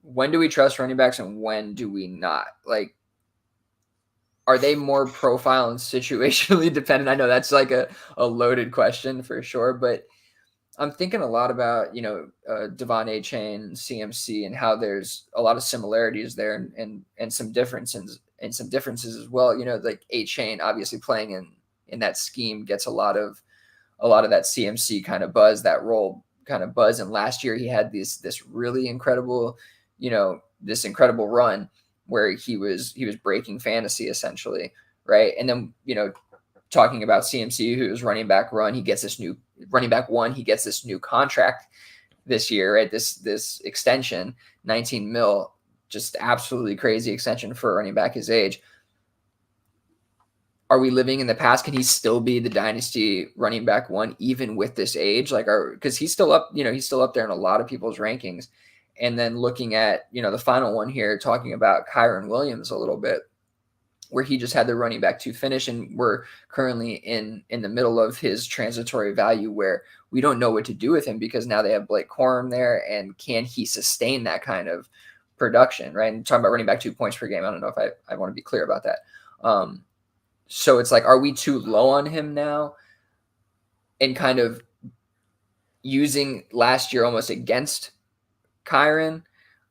when do we trust running backs and when do we not? Like, are they more profile and situationally dependent? I know that's like a loaded question for sure, but I'm thinking a lot about, Devon A-Chain, CMC, and how there's a lot of similarities there and some differences as well. Like, A-Chain obviously playing in that scheme gets a lot of that CMC kind of buzz, that role kind of buzz. And last year he had this really incredible, this incredible run where he was breaking fantasy essentially, right? And then, talking about CMC, who's running back one, he gets this new contract this year, right? This extension, 19 mil, just absolutely crazy extension for a running back his age. Are we living in the past? Can he still be the dynasty running back one even with this age? Like, because he's still up, he's still up there in a lot of people's rankings. And then looking at, the final one here, talking about Kyron Williams a little bit, where he just had the running back two finish, and we're currently in the middle of his transitory value where we don't know what to do with him because now they have Blake Corum there, and can he sustain that kind of production, right? And talking about running back 2 points per game, I don't know if I want to be clear about that. So it's like, are we too low on him now? And kind of using last year almost against Kyron,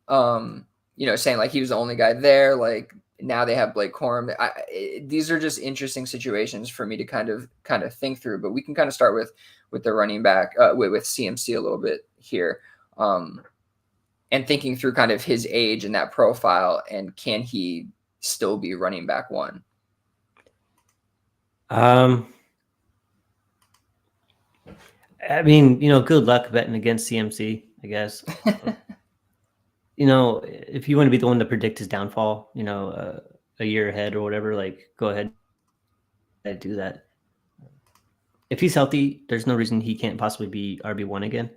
saying like he was the only guy there. Like now they have Blake Corum. These are just interesting situations for me to kind of think through. But we can kind of start with the running back with CMC a little bit here, and thinking through kind of his age and that profile, and can he still be running back one? I mean, good luck betting against CMC, I guess. If you want to be the one to predict his downfall, a year ahead or whatever, like go ahead and do that. If he's healthy, there's no reason he can't possibly be RB1 again.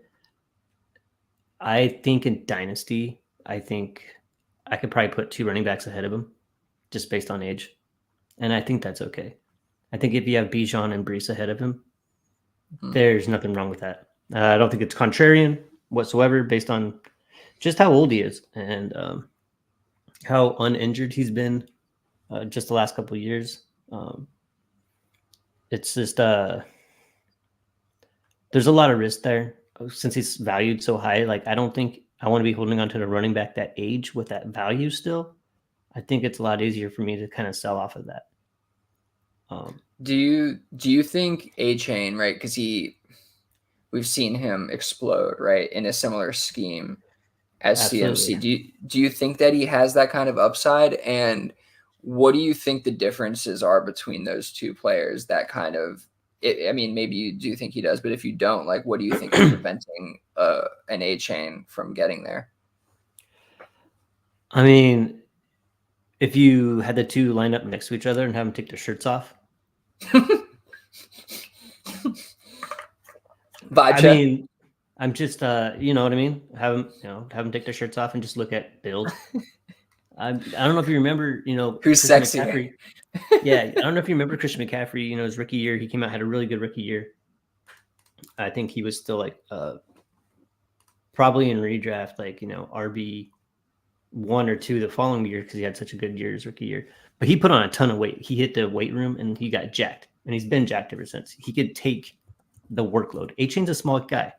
I think in Dynasty, I could probably put 2 running backs ahead of him just based on age. And I think that's okay. I think if you have Bijan and Brees ahead of him, there's nothing wrong with that. I don't think it's contrarian whatsoever based on just how old he is and how uninjured he's been just the last couple of years. It's just there's a lot of risk there since he's valued so high. Like I don't think I want to be holding on to the running back that age with that value still. I think it's a lot easier for me to kind of sell off of that. Do you think A-Chain, right? Because we've seen him explode, right, in a similar scheme as CMC. Do you think that he has that kind of upside? And what do you think the differences are between those two players? That kind of, maybe you do think he does, but if you don't, like, what do you think is preventing an A-Chain from getting there? I mean, if you had the two lined up next to each other and have them take their shirts off. I mean, I'm just, you know what I mean? Have them take their shirts off and just look at build. I don't know if you remember, who's sexy. McCaffrey. Yeah, I don't know if you remember Christian McCaffrey. His rookie year, he came out, had a really good rookie year. I think he was still like probably in redraft, like RB 1 or 2 the following year because he had such a good year his rookie year. But he put on a ton of weight. He hit the weight room and he got jacked, and he's been jacked ever since. He could take the workload. A-Chain's a small guy.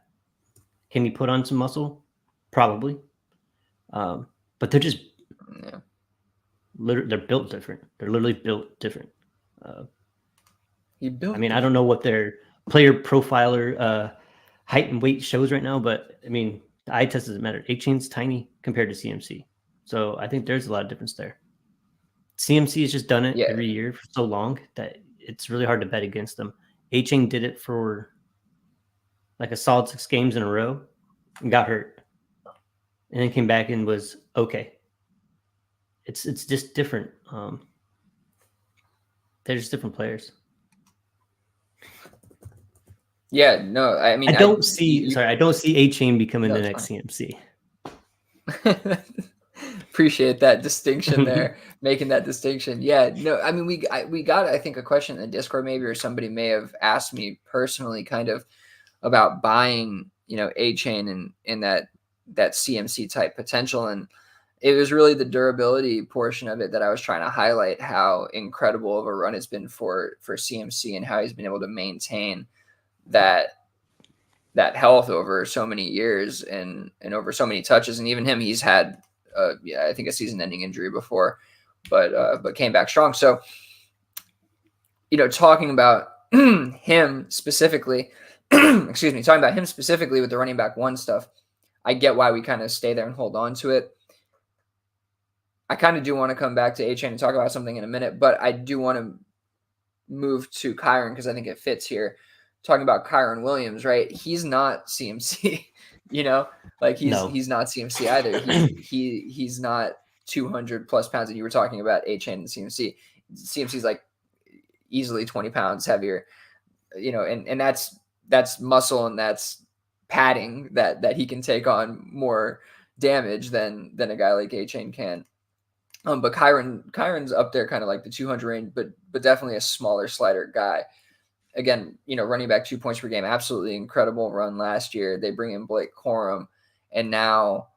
Can he put on some muscle? Probably. But they're just they're built different. They're literally built different. I don't know what their player profiler height and weight shows right now, but I mean, the eye test doesn't matter. A-Chain's tiny compared to CMC. So I think there's a lot of difference there. CMC has just done it every year for so long that it's really hard to bet against them. A-Chain did it for like a solid 6 games in a row and got hurt. And then came back and was okay. It's just different. They're just different players. Yeah, no, I mean, I don't see A-Chain becoming the next CMC. Appreciate that distinction there, making that distinction. Yeah, no, I mean, we got, I think, a question in the Discord maybe, or somebody may have asked me personally kind of about buying, A-Chain and that CMC type potential. And it was really the durability portion of it that I was trying to highlight, how incredible of a run it's been for CMC and how he's been able to maintain that health over so many years and over so many touches. And even him, he's had I think a season-ending injury before, but came back strong. So, talking about him specifically, talking about him specifically with the running back 1 stuff, I get why we kind of stay there and hold on to it. I kind of do want to come back to A-Chain and talk about something in a minute, but I do want to move to Kyron because I think it fits here. Talking about Kyron Williams, right? He's not CMC, he's not CMC either. He's not 200 plus pounds. And you were talking about A-Chain and CMC. CMC's like easily 20 pounds heavier, and that's muscle and that's padding that he can take on more damage than a guy like A-Chain can. But Kyron's up there kind of like the 200 range, but definitely a smaller slider guy. Again, running back 2 points per game, absolutely incredible run last year. They bring in Blake Corum, and now,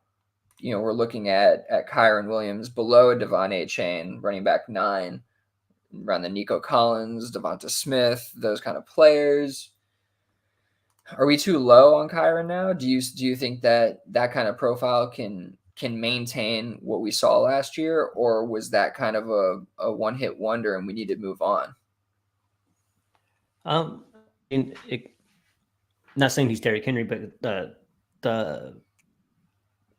we're looking at Kyron Williams below Devon A-Chain, running back 9. around the Nico Collins, Devonta Smith, those kind of players. Are we too low on Kyron now? Do you think that kind of profile can maintain what we saw last year, or was that kind of a one hit wonder and we need to move on? Not saying he's Derrick Henry, but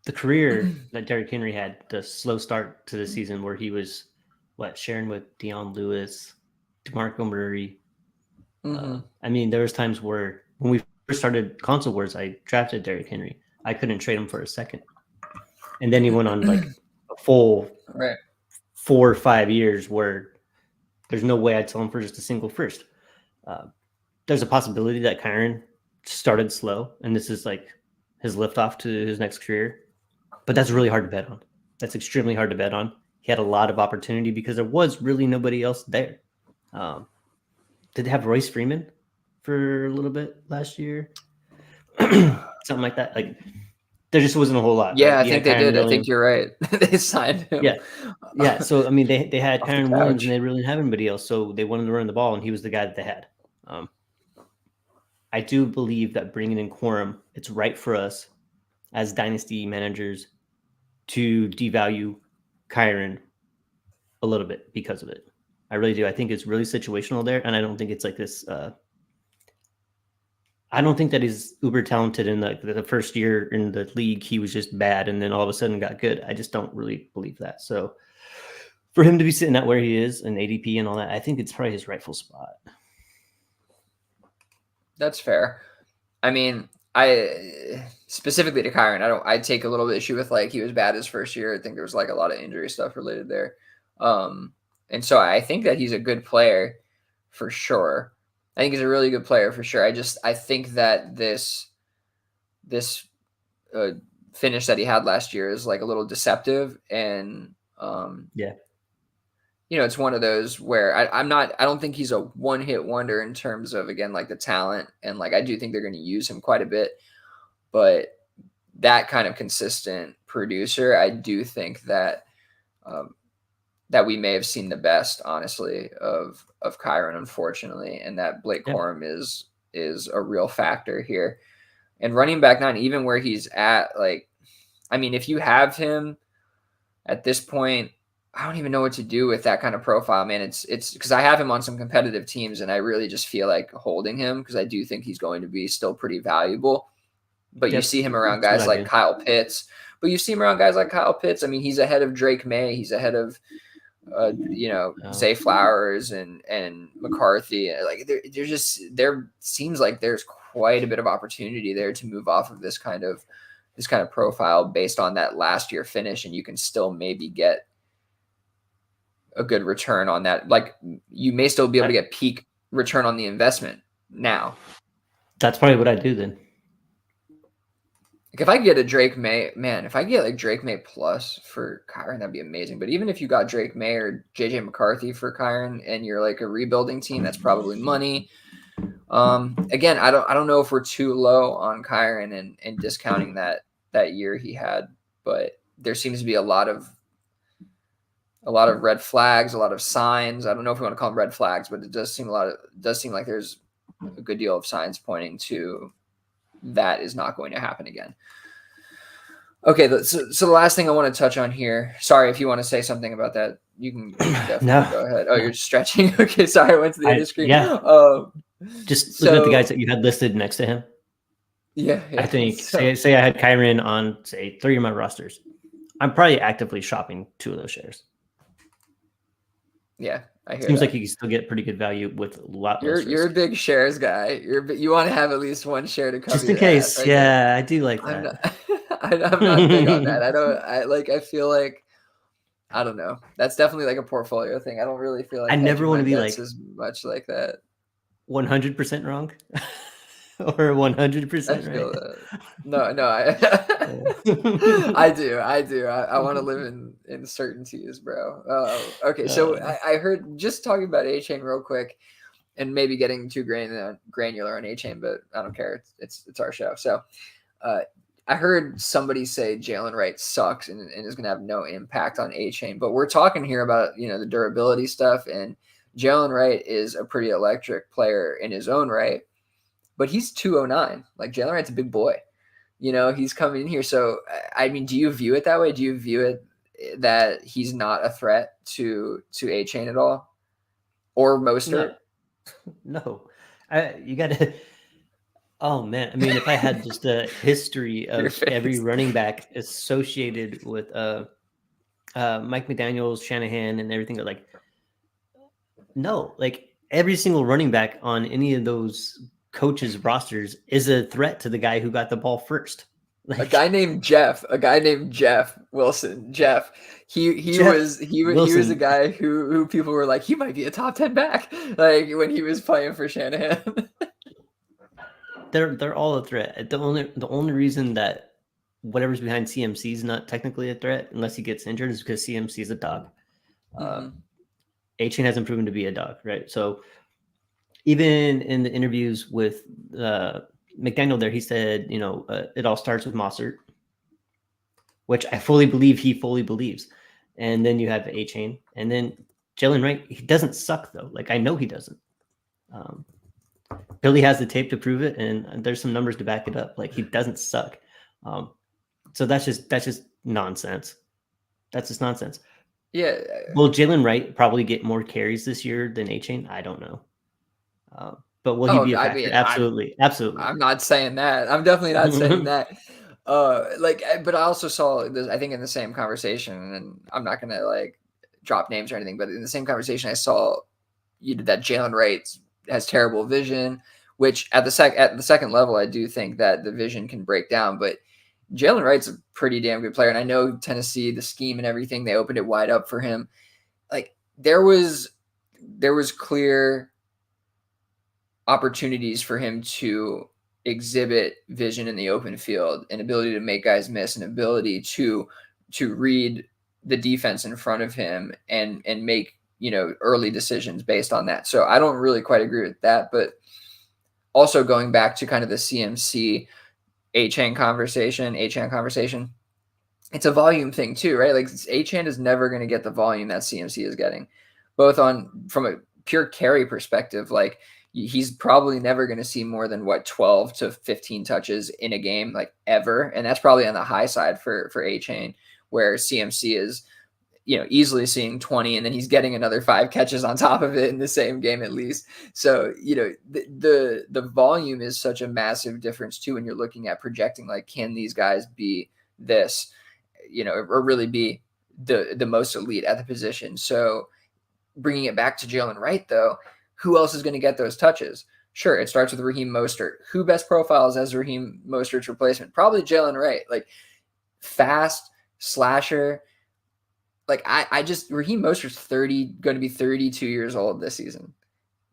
the career that Derrick Henry had, the slow start to the season where he was sharing with Deion Lewis, DeMarco Murray. I mean, there was times where when we first started Console Wars, I drafted Derrick Henry. I couldn't trade him for a second, and then he went on like a full 4 or 5 years where there's no way I'd sell him for just a single first. There's a possibility that Kyron started slow, and this is like his liftoff to his next career. But that's really hard to bet on. That's extremely hard to bet on. He had a lot of opportunity because there was really nobody else there. Did they have Royce Freeman for a little bit last year? Something like that. Like, there just wasn't a whole lot. Yeah, right? I think they did. Williams. I think you're right. They signed him. Yeah. So, I mean, they had Kyron Williams, and they really didn't have anybody else. So they wanted to run the ball, and he was the guy that they had. I do believe that bringing in Quorum, it's right for us as dynasty managers to devalue Kyron a little bit because of it. I really do. I think it's really situational there, and I don't think it's like this. I don't think that he's uber talented in the first year in the league. He was just bad, and then all of a sudden got good. I just don't really believe that. So for him to be sitting at where he is and ADP and all that, I think it's probably his rightful spot. That's fair. I mean, I specifically to Kyron, I take a little bit of issue with like he was bad his first year. I think there was like a lot of injury stuff related there. And so I think that he's a good player for sure. I think he's a really good player for sure. I think that this finish that he had last year is like a little deceptive, and you know, it's one of those where I don't think he's a one hit wonder in terms of, again, like the talent, and like I do think they're going to use him quite a bit, but that kind of consistent producer, I do think that that we may have seen the best, honestly, of Kyron, unfortunately, and that Blake Corum is a real factor here. And running back 9, even where he's at, like, I mean, if you have him at this point, I don't even know what to do with that kind of profile, man. It's because I have him on some competitive teams, and I really just feel like holding him because I do think he's going to be still pretty valuable. But you see him around guys like Kyle Pitts. I mean, he's ahead of Drake May. He's ahead of Zay Flowers and McCarthy. Like there seems like there's quite a bit of opportunity there to move off of this kind of profile based on that last year finish, and you can still maybe get a good return on that. Like, you may still be able to get peak return on the investment now. That's probably what I do then. Like, if I get a Drake May, man, if I get like Drake May plus for Kyron, that'd be amazing. But even if you got Drake May or JJ McCarthy for Kyron and you're like a rebuilding team, that's probably money. Again, I don't know if we're too low on Kyron and discounting that year he had, but there seems to be a lot of red flags, a lot of signs. I don't know if we want to call them red flags, but it does seem like there's a good deal of signs pointing to that is not going to happen again. Okay, so the last thing I want to touch on here. Sorry, if you want to say something about that, you can definitely go ahead. Oh, you're stretching. Okay, sorry, I went to the other screen. Yeah. Just look at the guys that you had listed next to him. Yeah. I think say I had Kyron on, say, 3 of my rosters. I'm probably actively shopping 2 of those shares. Yeah, I hear. Seems like you can still get pretty good value with a lot. You're a big shares guy. You want to have at least one share to cover. Just in case. I do like that. I'm not big on that. I feel like, I don't know. That's definitely like a portfolio thing. I don't really feel like I never want to be like as much like that. 100% wrong. Or 100% right? No, I do. I want to live in certainties, bro. Okay, so I heard, just talking about A-Chain real quick, and maybe getting too granular on A-Chain, but I don't care. It's our show. So I heard somebody say Jalen Wright sucks and is going to have no impact on A-Chain, but we're talking here about the durability stuff, and Jalen Wright is a pretty electric player in his own right, but he's 209. Like Jalen Wright's a big boy. He's coming in here. So, I mean, do you view it that way? Do you view it that he's not a threat to A-Chain at all? Or Mostert? No. You got to. Oh, man. I mean, if I had just a history of every running back associated with Mike McDaniels, Shanahan, and everything, like, no. Like, every single running back on any of those coaches' rosters is a threat to the guy who got the ball first. Like, a guy named Jeff Wilson. He was a guy who people were like, he might be a top 10 back, like when he was playing for Shanahan. They're all a threat. The only reason that whatever's behind CMC is not technically a threat unless he gets injured is because CMC is a dog. A-Chain hasn't proven to be a dog, right? So even in the interviews with McDaniel there, he said, it all starts with Mossert, which I fully believe he fully believes. And then you have A-Chain. And then Jalen Wright, he doesn't suck, though. Like, I know he doesn't. Billy has the tape to prove it, and there's some numbers to back it up. Like, he doesn't suck. So that's just nonsense. That's just nonsense. Yeah. Will Jalen Wright probably get more carries this year than A-Chain? I don't know. But will he be a factor? I mean, absolutely. I'm not saying that. I'm definitely not saying that. But I also saw this, I think in the same conversation, and I'm not going to like drop names or anything, but in the same conversation, I saw that Jalen Wright has terrible vision, which at the second level, I do think that the vision can break down, but Jalen Wright's a pretty damn good player. And I know Tennessee, the scheme and everything, they opened it wide up for him. Like there was clear opportunities for him to exhibit vision in the open field, an ability to make guys miss, an ability to read the defense in front of him and make, early decisions based on that. So I don't really quite agree with that, but also going back to kind of the CMC A-Chain conversation, it's a volume thing too, right? Like A-Chain is never going to get the volume that CMC is getting, both from a pure carry perspective. Like he's probably never going to see more than 12 to 15 touches in a game, like ever. And that's probably on the high side for A-Chain, where CMC is, easily seeing 20, and then he's getting another 5 catches on top of it in the same game at least. So, the volume is such a massive difference too when you're looking at projecting, like, can these guys be this, or really be the most elite at the position. So bringing it back to Jalen Wright, though, who else is going to get those touches? Sure, it starts with Raheem Mostert. Who best profiles as Raheem Mostert's replacement? Probably Jalen Wright. Like, fast, slasher. Like, Raheem Mostert's going to be 32 years old this season.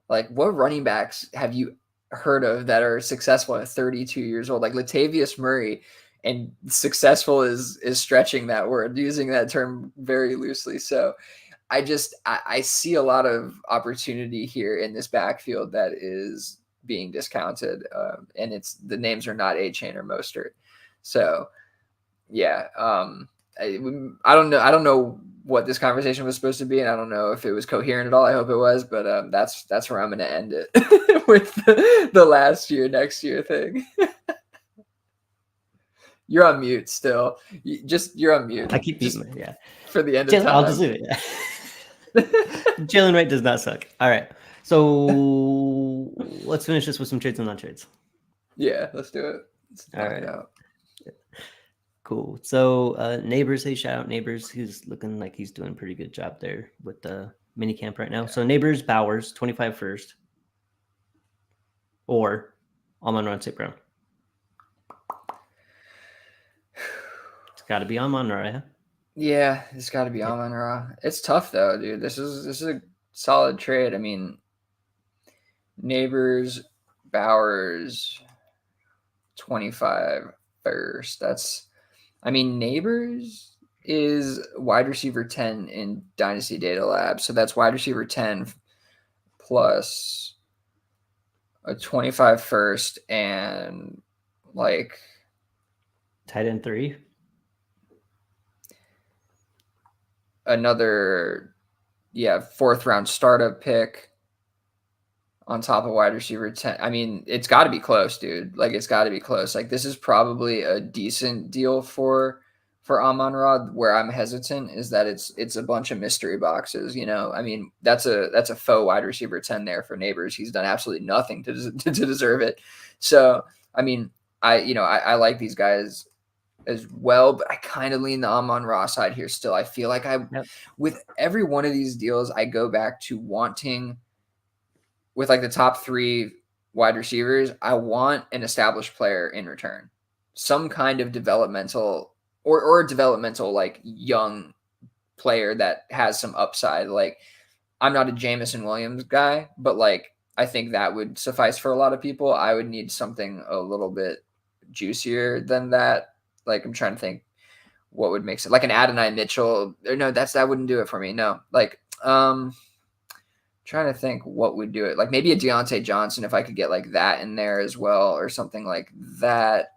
Like, what running backs have you heard of that are successful at 32 years old? Like, Latavius Murray, and successful is stretching that word, using that term very loosely. So I see a lot of opportunity here in this backfield that is being discounted. And the names are not A-Chain or Mostert. So yeah, I don't know what this conversation was supposed to be, and I don't know if it was coherent at all. I hope it was, but that's where I'm going to end it with the last year, next year thing. You're on mute still. You're on mute. I keep muting. Yeah. For the end of time. I'll just leave it. Yeah. Jalen Wright does not suck. All right. So let's finish this with some trades and non-trades. Yeah, let's do it. All right. Cool. So Neighbors, hey, shout out Neighbors. He's looking like he's doing a pretty good job there with the mini camp right now. Yeah. So Neighbors, Bowers, 25 first. Or Amon-Ra St. Brown. It's got to be Amon-Ra. Yeah, it's got to be Amon-Ra. It's tough though, dude. This is a solid trade. I mean, Neighbors, Bowers, 25 first. Neighbors is wide receiver 10 in Dynasty Data Lab. So that's wide receiver 10 plus a 25 first and like tight end 3. Another yeah, 4th round startup pick on top of wide receiver 10. I mean, it's got to be close, dude. Like, it's got to be close. Like, this is probably a decent deal for Amon-Ra. Where I'm hesitant is that it's a bunch of mystery boxes. You know, I mean, that's a faux wide receiver 10 there for Neighbors. He's done absolutely nothing to deserve it. So, I mean, I like these guys as well, but I kind of lean the Amon-Ra side here still. I feel like with every one of these deals, I go back to wanting, with like the top 3 wide receivers, I want an established player in return. Some kind of developmental or developmental, like, young player that has some upside. Like, I'm not a Jamison Williams guy, but like, I think that would suffice for a lot of people. I would need something a little bit juicier than that. Like, I'm trying to think what would make sense. Like an Adonai Mitchell. Or no, that wouldn't do it for me. No. Like, trying to think what would do it. Like maybe a Deontay Johnson, if I could get like that in there as well, or something like that.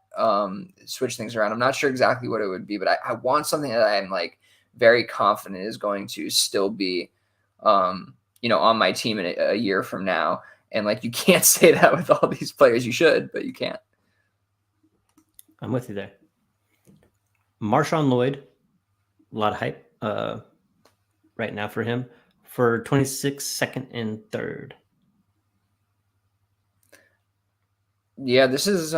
Switch things around. I'm not sure exactly what it would be, but I want something that I'm like very confident is going to still be, on my team in a year from now. And like, you can't say that with all these players. You should, but you can't. I'm with you there. Marshawn Lloyd, a lot of hype right now for him, for 26th, 2nd, and 3rd. Yeah, this is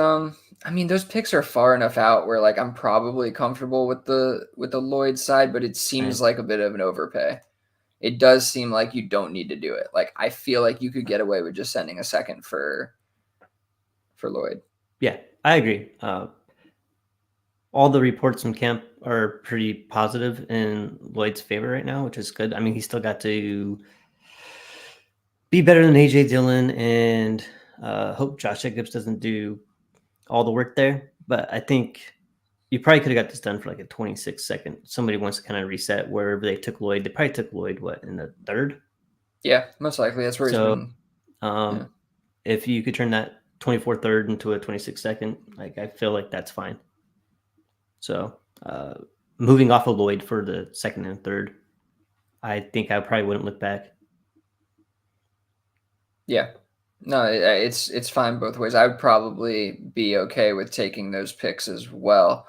I mean, those picks are far enough out where like I'm probably comfortable with the Lloyd side, but it seems like a bit of an overpay. It does seem like you don't need to do it. Like, I feel like you could get away with just sending a second for Lloyd. Yeah, I agree. All the reports from camp are pretty positive in Lloyd's favor right now, which is good. I mean, he still got to be better than AJ Dillon, and hope Josh Jacobs doesn't do all the work there. But I think you probably could have got this done for like a 26-second. Somebody wants to kind of reset wherever they took Lloyd. They probably took Lloyd, in the 3rd? Yeah, most likely. That's where he's been. Yeah. If you could turn that 24 3rd into a 26-second, like, I feel like that's fine. So moving off of Lloyd for the 2nd and 3rd, I think I probably wouldn't look back. Yeah. No, it's fine both ways. I would probably be okay with taking those picks as well.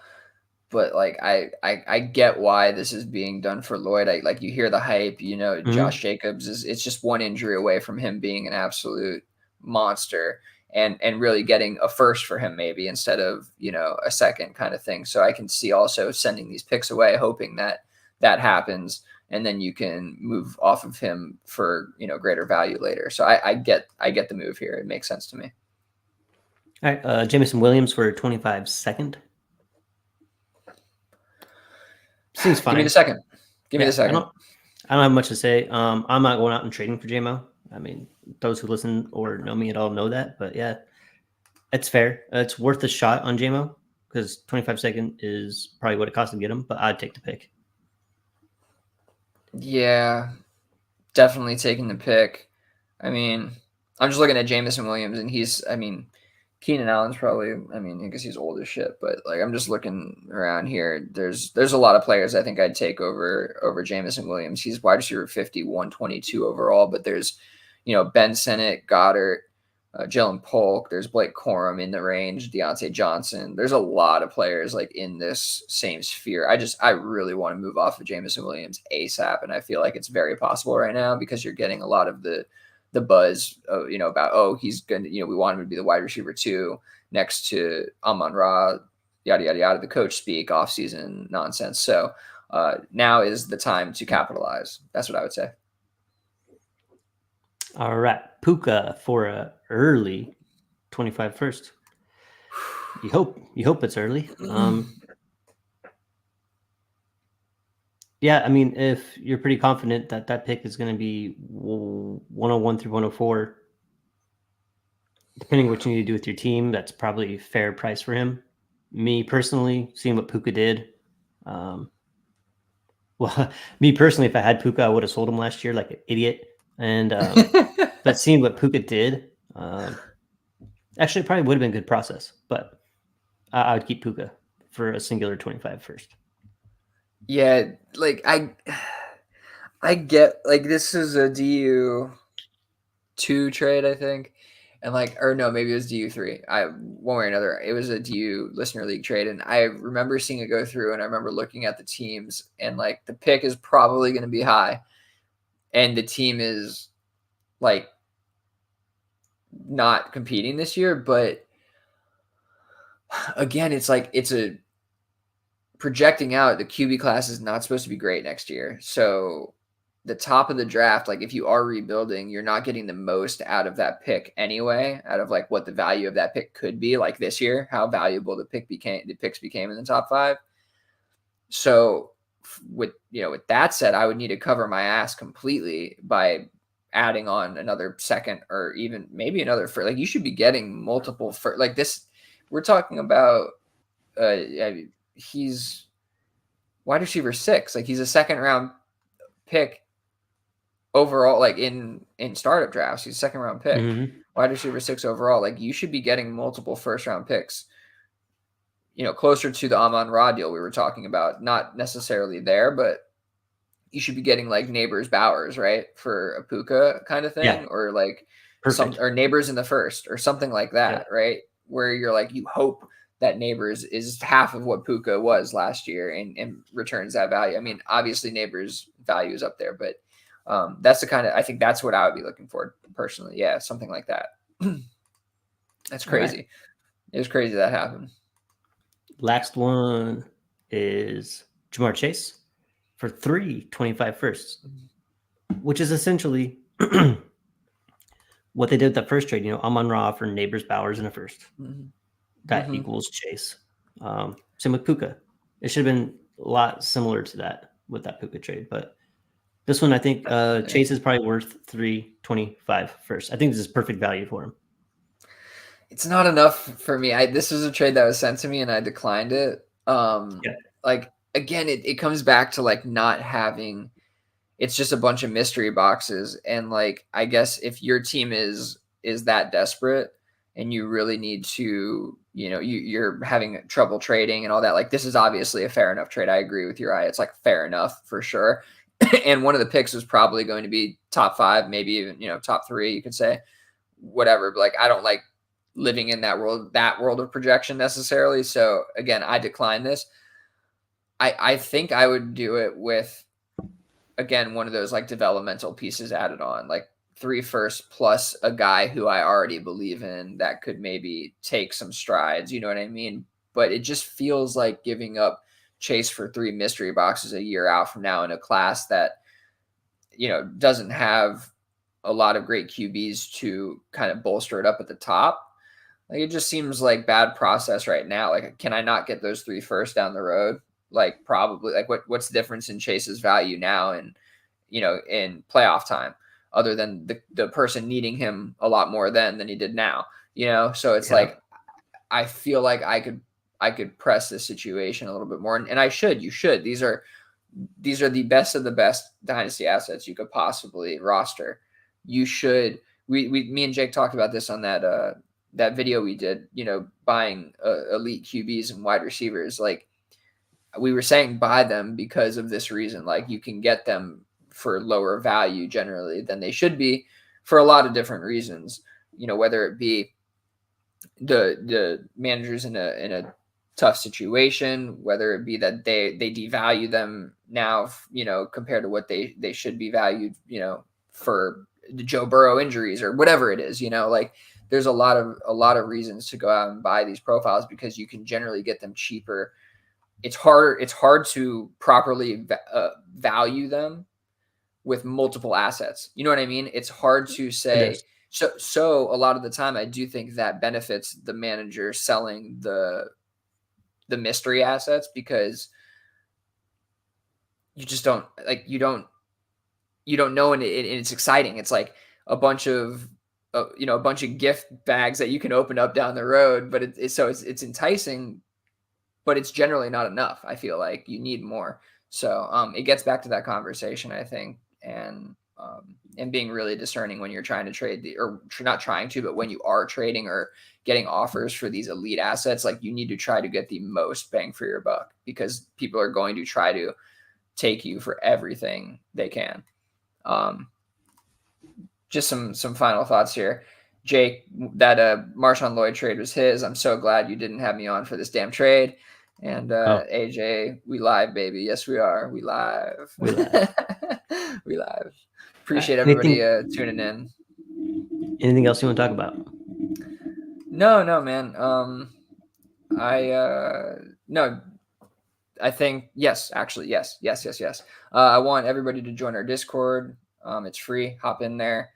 But like, I get why this is being done for Lloyd. Like, you hear the hype, Josh Jacobs it's just one injury away from him being an absolute monster and really getting a first for him, maybe instead of, a second kind of thing. So I can see also sending these picks away, hoping that happens. And then you can move off of him for, greater value later. So I get the move here. It makes sense to me. All right. Jamison Williams for 25 2nd. Seems fine. Give me the second. Give me the second. I don't have much to say. I'm not going out and trading for JMO. I mean, those who listen or know me at all know that. But yeah, it's fair. It's worth a shot on JMO because 25 2nd is probably what it costs to get him. But I'd take the pick. Yeah, definitely taking the pick. I mean, I'm just looking at Jamison Williams, and Keenan Allen's probably, I guess he's old as shit, but like, I'm just looking around here. There's a lot of players I think I'd take over Jamison Williams. He's wide receiver 50, 122 overall, but there's, Ben Sinnott, Goddard, Jalen Polk, there's Blake Corum in the range, Deontay Johnson. There's a lot of players like in this same sphere. I really want to move off of Jamison Williams ASAP, and I feel like it's very possible right now because you're getting a lot of the buzz, about, he's going to, we want him to be the wide receiver 2 next to Amon-Ra, yada, yada, yada, the coach speak, offseason nonsense. So now is the time to capitalize. That's what I would say. All right. Puka for a early 25 1st. You hope it's early. Yeah, I mean, if you're pretty confident that pick is going to be 101 through 104, depending what you need to do with your team, that's probably a fair price for him. Me personally, seeing what Puka did, me personally, if I had Puka, I would have sold him last year like an idiot. And but seeing what Puka did, actually, it probably would have been a good process. But I would keep Puka for a singular 25 1st. Yeah, like I get like this is a DU2 trade, I think. And like, or no, maybe it was DU3. One way or another, it was a DU listener league trade. And I remember seeing it go through, and I remember looking at the teams, and like the pick is probably going to be high. And the team is like not competing this year. But again, it's like, it's a projecting out, the QB class is not supposed to be great next year. So the top of the draft, like if you are rebuilding, you're not getting the most out of that pick anyway, out of like what the value of that pick could be, like this year, how valuable the picks became in the top 5. So with that said, I would need to cover my ass completely by adding on another second, or even maybe another first. Like you should be getting multiple first, like this. We're talking about he's wide receiver 6. Like he's a second round pick overall, like in startup drafts. He's a second round pick, wide receiver 6 overall. Like you should be getting multiple first round picks, closer to the Amon-Ra deal we were talking about. Not necessarily there, but you should be getting like Neighbors Bowers, right? For a Puka kind of thing, Yeah. or like Perfect. or Neighbors in the first or something like that, Yeah. right? Where you're like, you hope that Neighbors is half of what Puka was last year and returns that value. I mean, obviously Neighbors' value is up there, but that's the kind of, I think that's what I would be looking for personally. Yeah, something like that. That's crazy. Right. It was crazy that happened. Last one is Jamar Chase for 325 firsts, which is essentially what they did with that first trade. Amon-Ra for Neighbors Bowers in a first. That equals Chase. Same with Puka. It should have been a lot similar to that with that Puka trade, but this one I think Chase is probably worth 325 first. I think this is perfect value for him. It's not enough for me. This was a trade that was sent to me and I declined it. Like again, it comes back to like not having. It's just a bunch of mystery boxes, and like I guess if your team is that desperate and you really need to, you're having trouble trading and all that. Like this is obviously a fair enough trade. I agree with Uriah. It's like fair enough for sure. And one of the picks was probably going to be top 5, maybe even top 3. You could say whatever. But like I don't like living in that world of projection necessarily. So again, I decline this. I think I would do it with, again, one of those like developmental pieces added on, like 3 firsts plus a guy who I already believe in that could maybe take some strides. You know what I mean? But it just feels like giving up Chase for 3 mystery boxes a year out from now in a class that, doesn't have a lot of great QBs to kind of bolster it up at the top. Like it just seems like bad process right now. Like, can I not get those 3 firsts down the road? Like probably, like what's the difference in Chase's value now and in playoff time, other than the person needing him a lot more than he did now, so it's like I feel like I could press this situation a little bit more, and you should. These are the best of the best dynasty assets you could possibly roster. You should. Me and Jake talked about this on that video we did, buying elite QBs and wide receivers. Like we were saying, buy them because of this reason. Like you can get them for lower value generally than they should be for a lot of different reasons, whether it be the managers in a tough situation, whether it be that they devalue them now, compared to what they should be valued, for the Joe Burrow injuries or whatever it is, like there's a lot of reasons to go out and buy these profiles because you can generally get them cheaper. It's hard to properly value them with multiple assets. You know what I mean? It's hard to say. So a lot of the time, I do think that benefits the manager selling the mystery assets because you just don't like you don't know, and it's exciting. It's like a bunch of a bunch of gift bags that you can open up down the road, but it's enticing. But it's generally not enough. I feel like you need more. So it gets back to that conversation, I think, and being really discerning when you're trying to trade not trying to, but when you are trading or getting offers for these elite assets, like you need to try to get the most bang for your buck because people are going to try to take you for everything they can. Just some final thoughts here. Jake, that Marshawn Lloyd trade was his. I'm so glad you didn't have me on for this damn trade. And AJ, we live, baby. Yes, we are. We live. We live. We live. Appreciate everybody tuning in. Anything else you want to talk about? No, man. No. I think yes. Actually, yes. I want everybody to join our Discord. It's free. Hop in there.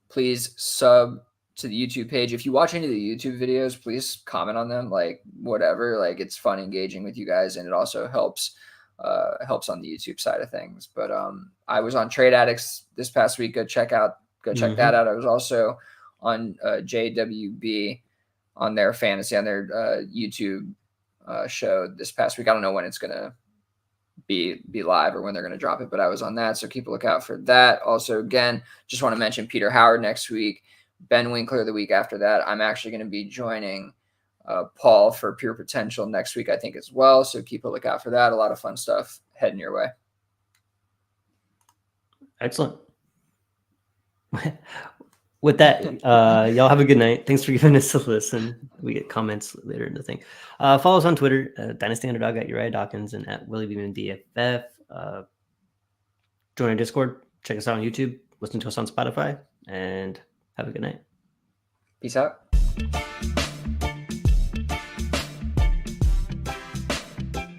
Please sub to the YouTube page. If you watch any of the YouTube videos, please comment on them. Like whatever. Like it's fun engaging with you guys, and it also helps on the YouTube side of things. But I was on Trade Addicts this past week. Go check that out. I was also on JWB on their fantasy on their YouTube show this past week. I don't know when it's gonna be live or when they're gonna drop it, but I was on that, so keep a lookout for that. Also, again, just want to mention Peter Howard next week, Ben Winkler the week after that. I'm actually going to be joining Paul for Pure Potential next week, I think, as well. So keep a lookout for that. A lot of fun stuff heading your way. Excellent. With that, y'all have a good night. Thanks for giving us a listen. We get comments later in the thing. Follow us on Twitter, Dynasty Underdog at Uriah Dawkins and at Willie Beeman DFF. Join our Discord. Check us out on YouTube. Listen to us on Spotify. And have a good night. Peace out.